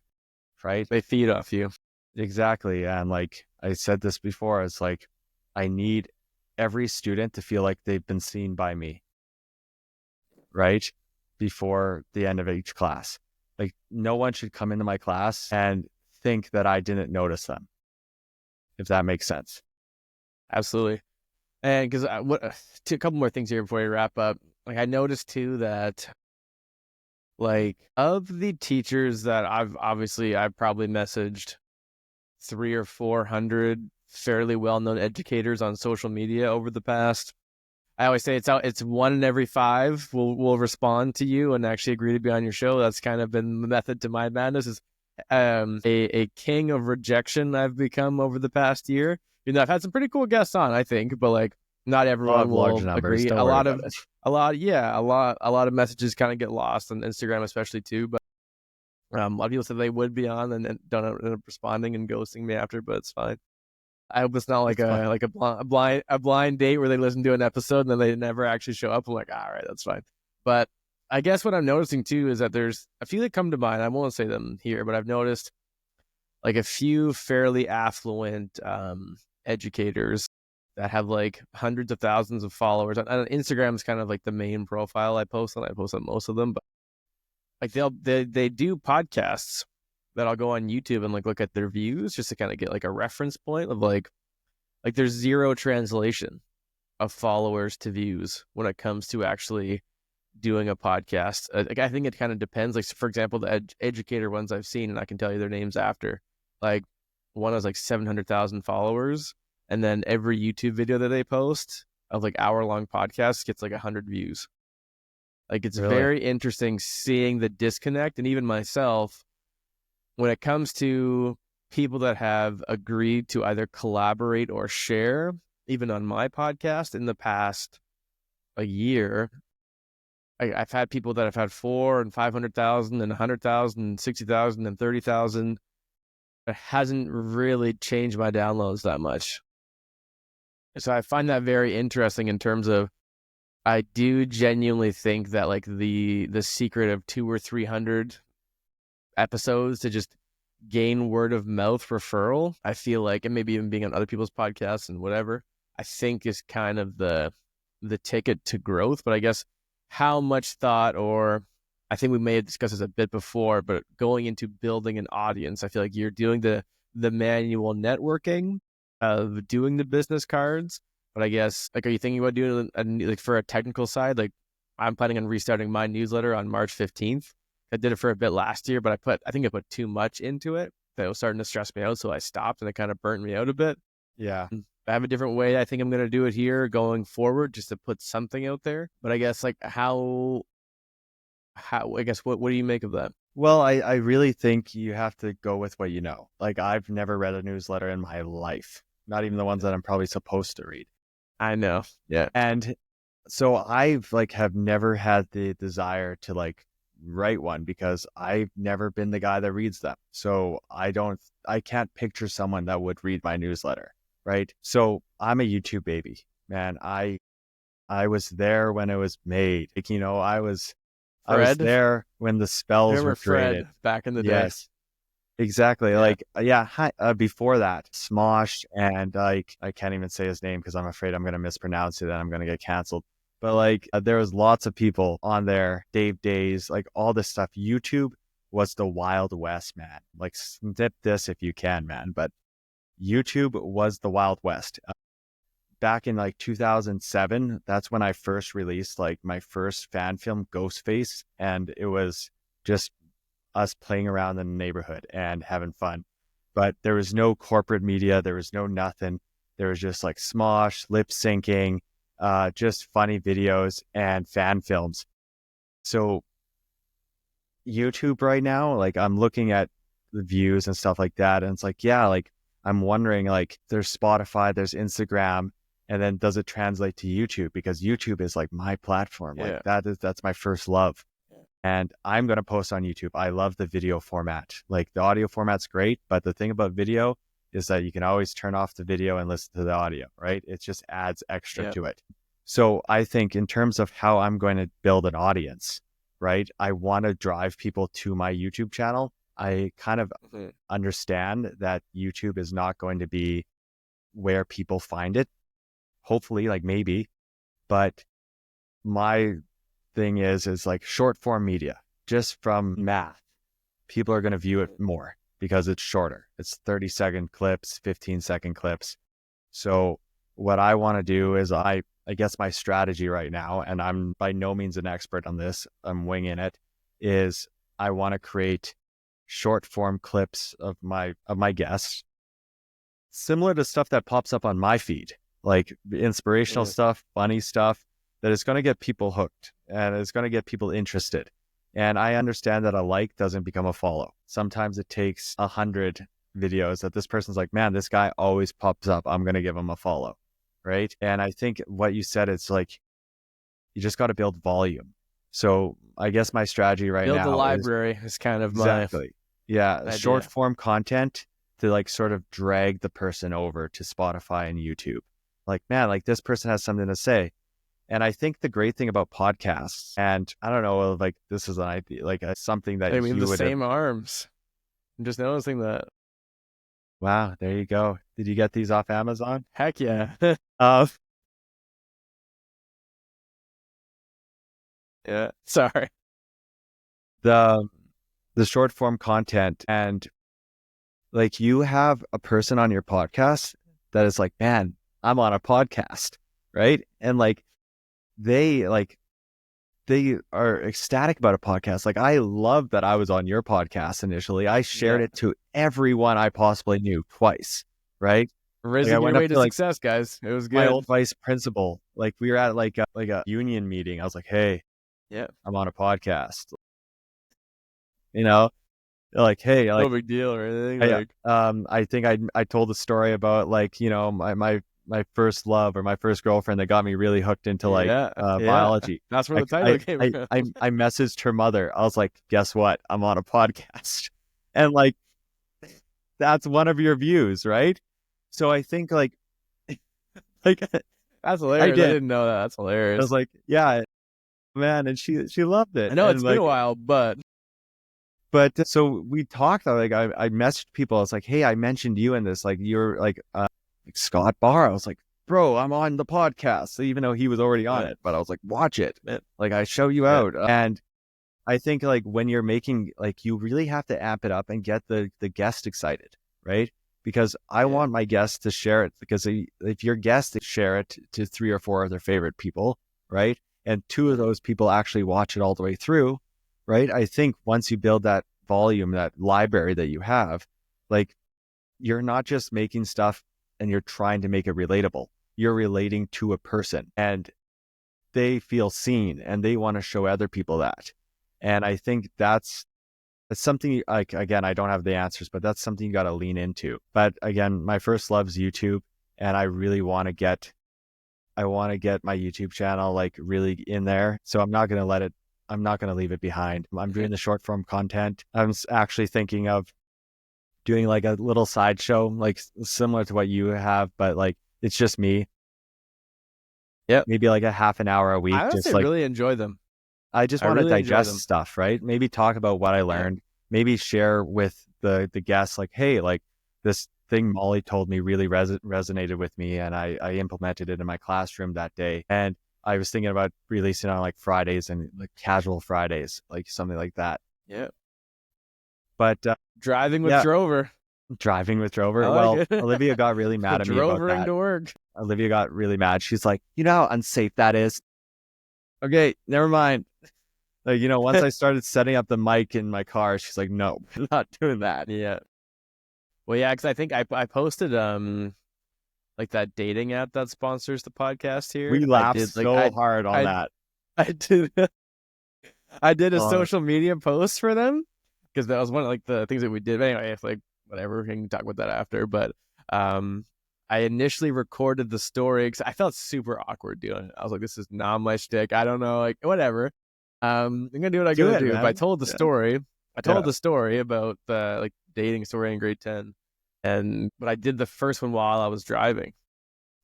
right? They feed off you. Exactly. And like I said this before, it's like I need every student to feel like they've been seen by me, right? Before the end of each class. Like no one should come into my class and think that I didn't notice them, if that makes sense. Absolutely. And because a couple more things here before we wrap up. Like I noticed too that like of the teachers that I've probably messaged 300 or 400 fairly well-known educators on social media over the past. I always say it's 1 in every 5 will respond to you and actually agree to be on your show. That's kind of been the method to my madness. Is a king of rejection I've become over the past year. I've had some pretty cool guests on, I think, but like not everyone Large will numbers. agree. Don't A worry lot about of it. a lot of messages kind of get lost on Instagram, especially too. But a lot of people said they would be on and don't end up responding and ghosting me after, but it's fine. I hope it's not like a blind date where they listen to an episode and then they never actually show up. I'm like, all right, that's fine. But I guess what I'm noticing too is that there's a few that come to mind. I won't say them here, but I've noticed like a few fairly affluent educators that have like hundreds of thousands of followers. And Instagram is kind of like the main profile I post on. I post on most of them, but like they do podcasts that I'll go on YouTube and like look at their views just to kind of get like a reference point of like Like there's zero translation of followers to views when it comes to actually doing a podcast. Like I think it kind of depends. Like for example, the educator ones I've seen, and I can tell you their names after. Like one has like 700,000 followers, and then every YouTube video that they post of like hour-long podcasts gets like 100 views. Like it's Really? very interesting seeing the disconnect, and even myself, when it comes to people that have agreed to either collaborate or share, even on my podcast in the past a year, I've had people that have had 4 and 500,000 and 100,000 and 60,000 and 30,000. It hasn't really changed my downloads that much. So I find that very interesting in terms of, I do genuinely think that like the secret of 200 or 300 episodes to just gain word of mouth referral, I feel like, and maybe even being on other people's podcasts and whatever, I think is kind of the ticket to growth. But I guess how much thought, or I think we may have discussed this a bit before, but going into building an audience, I feel like you're doing the manual networking of doing the business cards. But I guess, like, are you thinking about doing like for a technical side? Like, I'm planning on restarting my newsletter on March 15th. I did it for a bit last year, but I think I put too much into it. That was starting to stress me out, so I stopped, and it kind of burnt me out a bit. Yeah. I have a different way I think I'm going to do it here going forward, just to put something out there. But I guess like how I guess what do you make of that? Well, I really think you have to go with what you know. Like I've never read a newsletter in my life, not even the ones that I'm probably supposed to read. I know. Yeah. And so I've like have never had the desire to like write one because I've never been the guy that reads them. So I can't picture someone that would read my newsletter, right? So I'm a YouTube baby, man. I was there when it was made. Like, I was Fred? there when the I spells remember were created. Fred back in the day. Yes, exactly. Yeah. Like, before that, Smosh, and like, I can't even say his name because I'm afraid I'm going to mispronounce it and I'm going to get canceled. But like, there was lots of people on there, Dave Days, like all this stuff. YouTube was the Wild West, man. Like, snip this if you can, man. But YouTube was the Wild West. Back in like 2007, that's when I first released like my first fan film, Ghostface. And it was just us playing around in the neighborhood and having fun. But there was no corporate media. There was no nothing. There was just like Smosh, lip syncing, just funny videos and fan films. So YouTube right now, like I'm looking at the views and stuff like that. And it's like, yeah, like I'm wondering, like there's Spotify, there's Instagram, and then does it translate to YouTube? Because YouTube is like my platform. Yeah. Like that's my first love. And I'm going to post on YouTube. I love the video format. Like the audio format's great, but the thing about video is that you can always turn off the video and listen to the audio, right? It just adds extra to it. So I think in terms of how I'm going to build an audience, right? I want to drive people to my YouTube channel. I kind of understand that YouTube is not going to be where people find it. Hopefully, like maybe, but my thing is like short form media, just from math, people are going to view it more because it's shorter. It's 30-second clips, 15-second clips. So what I want to do is I guess my strategy right now, and I'm by no means an expert on this, I'm winging it, is I want to create short form clips of my guests, similar to stuff that pops up on my feed, like inspirational stuff, funny stuff, that is going to get people hooked and it's going to get people interested. And I understand that a like doesn't become a follow. Sometimes it takes 100 videos that this person's like, man, this guy always pops up, I'm going to give him a follow, right? And I think what you said, it's like, you just got to build volume. So I guess my strategy right now build the library is kind of exactly, yeah, idea. Short form content to like sort of drag the person over to Spotify and YouTube. Like, man, like this person has something to say. And I think the great thing about podcasts, and I don't know, like this is an idea, like something that we have the same arms. I'm just noticing that. Wow, there you go. Did you get these off Amazon? Heck yeah. Yeah. Sorry. The short form content, and like you have a person on your podcast that is like, man, I'm on a podcast, right? And like they are ecstatic about a podcast. Like I love that I was on your podcast initially. I shared it to everyone I possibly knew twice, right? Like I Raising your went up way to to like success, guys. It was my good. old vice principal. Like we were at like a union meeting. I was like, hey, Yeah. I'm on a podcast. You know, they're like, hey, No like big deal or anything. I Like, I think I told the story about like, you know, my first love or my first girlfriend that got me really hooked into like yeah. biology. That's where I the title came I from. I I messaged her mother. I was like, guess what? I'm on a podcast. And like that's one of your views, right? So I think like like That's I hilarious. I did. didn't know that. That's I was hilarious. like, yeah, man, and she loved it. I know And it's been a like while, but so we talked like I messaged people. I was like, hey, I mentioned you in this. Like you're like Scott Barr. I was like, bro, I'm on the podcast, even though he was already on yeah, it. But I was like, watch it. Like I show you yeah, out. And I think like when you're making like you really have to amp it up and get the guest excited, right? Because I yeah, want my guests to share it because if your guests share it to 3 or 4 of their favorite people, right? And 2 of those people actually watch it all the way through, right? I think once you build that volume, that library that you have, like you're not just making stuff and you're trying to make it relatable. You're relating to a person and they feel seen and they want to show other people that. And I think that's something like, again, I don't have the answers, but that's something you got to lean into. But again, my first love's YouTube and I really want to get my YouTube channel like really in there. So I'm not going to leave it behind. I'm doing the short form content. I'm actually thinking of doing like a little sideshow, like similar to what you have, but like it's just me. yep. Maybe like a half an hour a I week, just honestly like really enjoy them. I just I want to really enjoy digest them. stuff, right? Maybe talk about what I Yeah, learned. Maybe share with the guests, like, hey, like this thing Molly told me really resonated with me, and I implemented it in my classroom that day. And I was thinking about releasing on like Fridays and like casual Fridays, like something like that. yeah. But Driving with yeah, Drover. driving with I Drover. like Well, it. Olivia got really mad at me about Drovering that. to work. Olivia got really mad. She's like, you know how unsafe that is. Okay, never mind. Like, you know, once I started setting up the mic in my car, she's like, no, I'm not doing that. Yeah. Well, yeah, because I think I posted like that dating app that sponsors the podcast here. We I laughed did like so hard on I that. I did I did a Uh, social media post for them because that was one of like the things that we did. But anyway, if like whatever, we can talk about that after. But um, I initially recorded the story because I felt super awkward doing it. I was like, this is not my shtick. I don't know, like whatever. I'm gonna do what I do gotta it, do. But I man. told the Yeah. story. I Yeah. told the story about the like dating story in grade 10, but I did the first one while I was driving.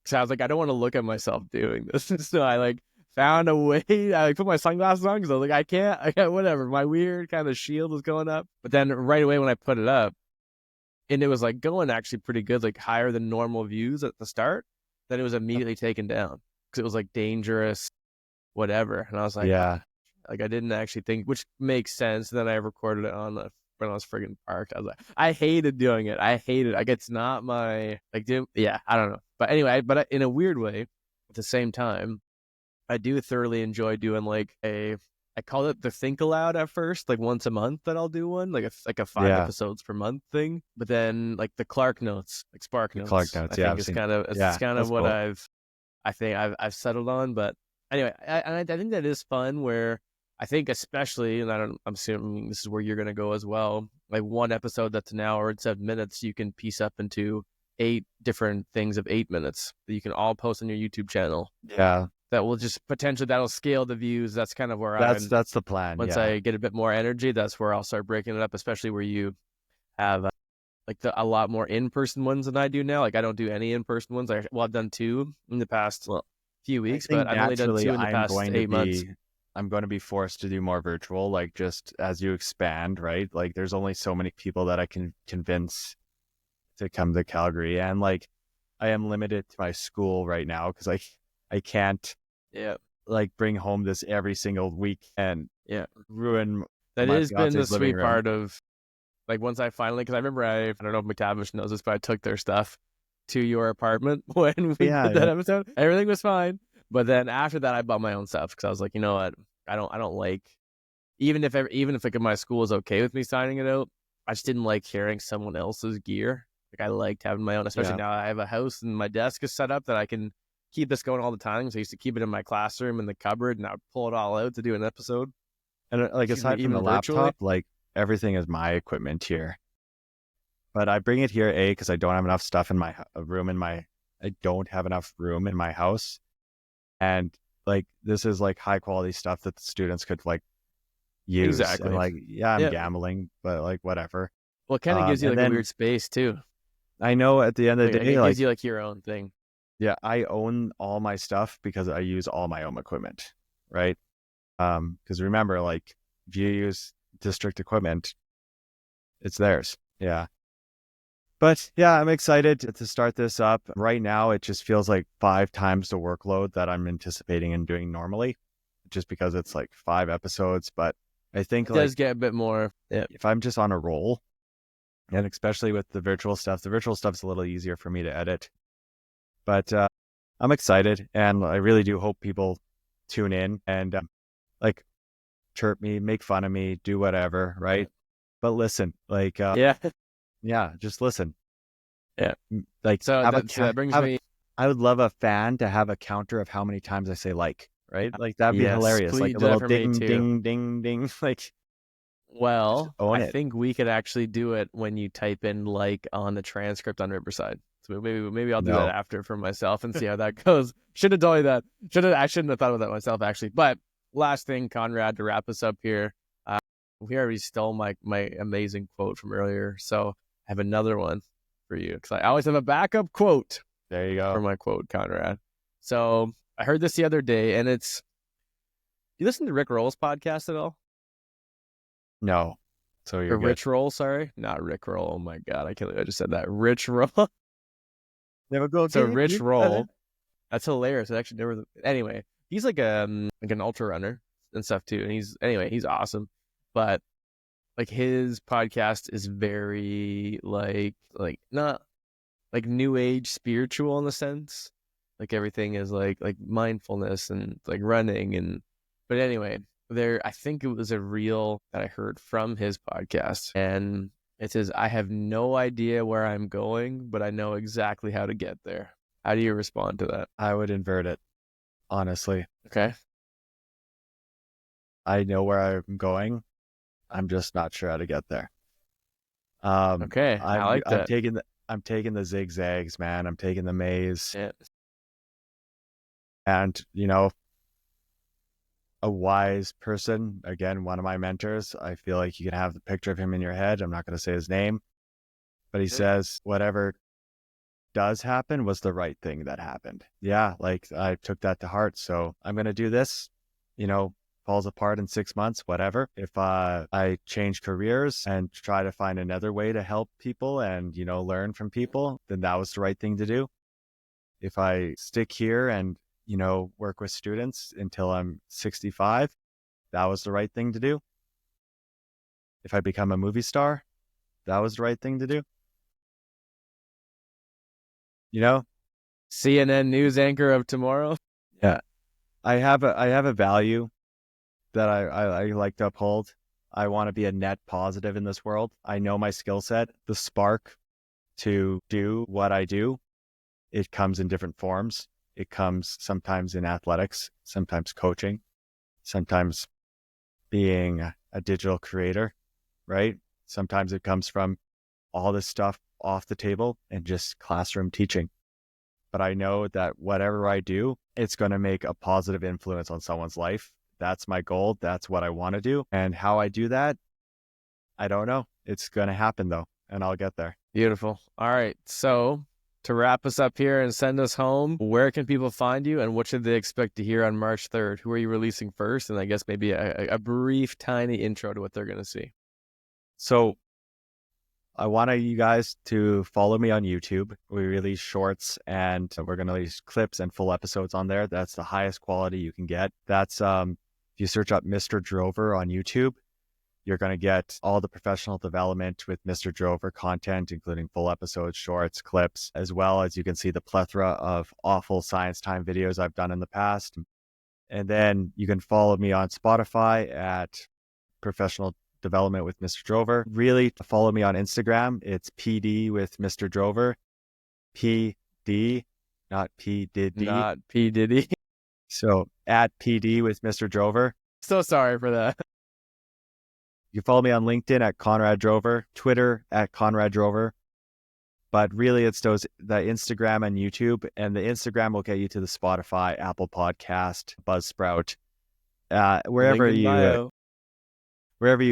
So I was like, I don't want to look at myself doing this. So I like found a way. I like put my sunglasses on because I was like, I can't, whatever. My weird kind of shield was going up. But then right away when I put it up, and it was like going actually pretty good, like higher than normal views at the start, then it was immediately taken down because it was like dangerous, whatever. And I was like, Yeah. like I didn't actually think, which makes sense. And then I recorded it on the when I was friggin' parked. I was like, I hated doing it. I hated it. Like it's not my like. Yeah, I don't know. But anyway, in a weird way, at the same time, I do thoroughly enjoy doing like a. I call it the think aloud at first, like once a month that I'll do one, like a 5 episodes per month thing. But then like the Clark notes, like Spark The Clark notes, I notes. Yeah. think I've is seen. kind of it's Yeah. kind of That's what cool. I've settled on. But anyway, I think that is fun. Where I think especially, and I'm assuming this is where you're gonna go as well. Like one episode that's an hour and 7 minutes, you can piece up into 8 different things of 8 minutes that you can all post on your YouTube channel. Yeah. That will just potentially that'll scale the views. That's kind of where That's the plan. once Yeah. I get a bit more energy, that's where I'll start breaking it up. Especially where you have like a lot more in-person ones than I do now. Like I don't do any in-person ones. I've done 2 in the past few I weeks, but think I've only done naturally 2 in the past 8 months. I'm going to be forced to do more virtual, like just as you expand, right? Like there's only so many people that I can convince to come to Calgary. And like I am limited to my school right now because I can't Yeah, like bring home this every single week and yeah. ruin That my has been the fiance's living sweet room. part of like once I finally, because I remember I don't know if McTavish knows this, but I took their stuff to your apartment when we Yeah, did that episode. Everything was fine. But then after that, I bought my own stuff because I was like, you know what? I don't like, even if like my school is okay with me signing it out, I just didn't like carrying someone else's gear. Like I liked having my own, especially now I have a house and my desk is set up that I can keep this going all the time. So I used to keep it in my classroom in the cupboard, and I would pull it all out to do an episode. and like Excuse me, aside from the even virtually. laptop, like everything is my equipment here. But I bring it here because I don't have enough stuff in my room. I don't have enough room in my house, and like this is like high quality stuff that the students could like use. Exactly. And like, yeah, I'm gambling, but like whatever. Well, it kind of gives you And like a then weird space too. I know at the end of Like, the day, it like gives you like your own thing. yeah, I own all my stuff because I use all my own equipment, right? Because remember, like if you use district equipment, it's theirs. Yeah. But yeah, I'm excited to start this up. Right now, it just feels like 5 times the workload that I'm anticipating and doing normally, just because it's like 5 episodes. But I think It like does get a bit more. Yeah. if I'm just on a roll, and especially with the virtual stuff's a little easier for me to edit. But I'm excited, and I really do hope people tune in and like chirp me, make fun of me, do whatever, right? But listen, like Yeah. yeah, just listen. Yeah. Like So that brings me. I would love a fan to have a counter of how many times I say like, right? Like that'd be Yes, hilarious. Like please a do that little for me ding, too. ding, ding, ding. Like just Well, own I it. think we could actually do it when you type in like on the transcript on Riverside. So maybe I'll do that No. after for myself and see how that goes. Should have told you that. I shouldn't have thought about that myself actually. But last thing, Conrad, to wrap us up here. We already stole my amazing quote from earlier, so I have another one for you because I always have a backup quote There you for go. my quote, Conrad. So I heard this the other day, and it's. You listen to Rick Roll's podcast at all? No. So you're Or good. Rich Roll, sorry, not Rick Roll. Oh my god, I can't believe I just said that. Rich Roll. Never go So again. Rich Roll, that's hilarious. I actually never. Anyway, he's like an ultra runner and stuff too, and he's awesome. But like his podcast is very like not like new age spiritual in the sense. Like everything is like mindfulness and like running and. But anyway, I think it was a reel that I heard from his podcast, and it says, "I have no idea where I'm going, but I know exactly how to get there." How do you respond to that? I would invert it, honestly. Okay. I know where I'm going. I'm just not sure how to get there. Okay. I like that. I'm taking the zigzags, man. I'm taking the maze. Yeah. And, a wise person, again, one of my mentors, I feel like you can have the picture of him in your head. I'm not going to say his name, but he says, whatever does happen was the right thing that happened. Yeah, like I took that to heart. So I'm going to do this, falls apart in 6 months, whatever. If I change careers and try to find another way to help people and, learn from people, then that was the right thing to do. If I stick here and, work with students until I'm 65, that was the right thing to do. If I become a movie star, that was the right thing to do. CNN news anchor of tomorrow. Yeah. I have a value that I like to uphold. I want to be a net positive in this world. I know my skill set, the spark to do what I do. It comes in different forms. It comes sometimes in athletics, sometimes coaching, sometimes being a digital creator, right? Sometimes it comes from all this stuff off the table and just classroom teaching. But I know that whatever I do, it's going to make a positive influence on someone's life. That's my goal. That's what I want to do. And how I do that, I don't know. It's going to happen though, and I'll get there. Beautiful. All right. So to wrap us up here and send us home, where can people find you and what should they expect to hear on March 3rd? Who are you releasing first? And I guess maybe a brief, tiny intro to what they're going to see. So I want you guys to follow me on YouTube. We release shorts and we're going to release clips and full episodes on there. That's the highest quality you can get. That's if you search up Mr. Drover on YouTube, You're going to get all the professional development with Mr. Drover content, including full episodes, shorts, clips, as well as you can see the plethora of awful science time videos I've done in the past. And then you can follow me on Spotify at Professional Development with Mr. Drover. Really follow me on Instagram. It's PD with Mr. Drover. PD, not P Diddy. Not P Diddy. So at PD with Mr. Drover. So sorry for that. You can follow me on LinkedIn at Conrad Drover, Twitter at Conrad Drover. But really, it's the Instagram and YouTube. And the Instagram will get you to the Spotify, Apple Podcast, Buzzsprout, wherever you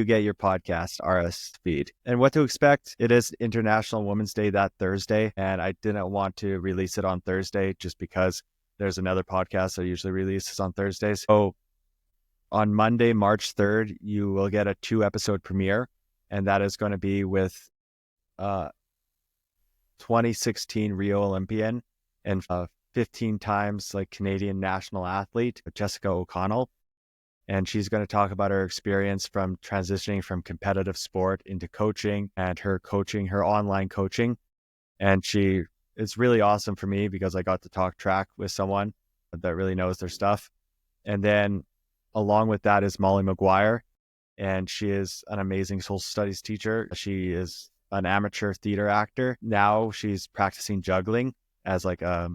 get your podcast RS feed. And what to expect, it is International Women's Day that Thursday. And I didn't want to release it on Thursday just because there's another podcast that usually releases on Thursdays. So on Monday, March 3rd, you will get a 2-episode premiere. And that is going to be with 2016 Rio Olympian and 15 times like Canadian national athlete, Jessica O'Connell. And she's going to talk about her experience from transitioning from competitive sport into coaching and her online coaching. And it's really awesome for me because I got to talk track with someone that really knows their stuff. And then along with that is Molly McGuire. And she is an amazing social studies teacher. She is an amateur theater actor. Now she's practicing juggling as like a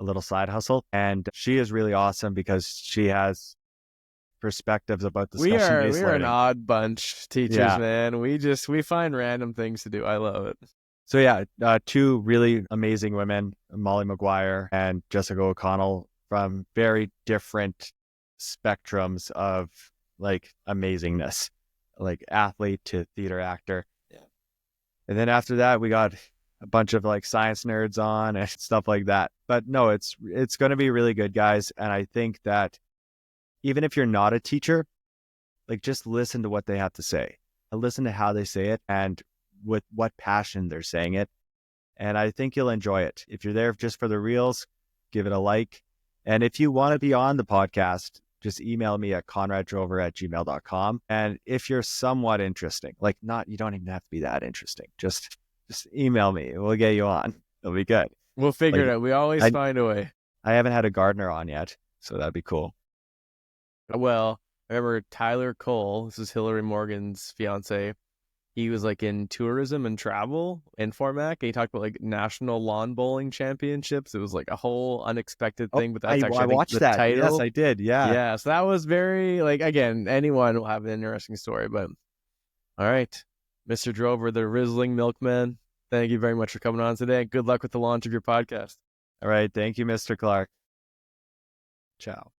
little side hustle. And she is really awesome because she has perspectives about discussion-based We are an learning. odd bunch, teachers, man. We find random things to do. I love it. So yeah, 2 really amazing women, Molly McGuire and Jessica O'Connell, from very different spectrums of like amazingness, like athlete to theater actor. Yeah. And then after that, we got a bunch of like science nerds on and stuff like that. But no, it's going to be really good, guys. And I think that even if you're not a teacher, like just listen to what they have to say and listen to how they say it and with what passion they're saying it. And I think you'll enjoy it. If you're there just for the reels, give it a like. And if you want to be on the podcast, just email me at conraddrover@gmail.com. And if you're somewhat interesting, like you don't even have to be that interesting. Just email me. We'll get you on. It'll be good. We'll figure it out. We always find a way. I haven't had a gardener on yet, so that'd be cool. Well, I remember Tyler Cole, this is Hillary Morgan's fiance. He was like in tourism and travel in Formac. And he talked about like national lawn bowling championships. It was like a whole unexpected thing, but that's actually I watched that. Title. Yes, I did. Yeah. Yeah. So that was very like, again, anyone will have an interesting story, but all right. Mr. Drover, the Rizzling Milkman. Thank you very much for coming on today. Good luck with the launch of your podcast. All right. Thank you, Mr. Clark. Ciao.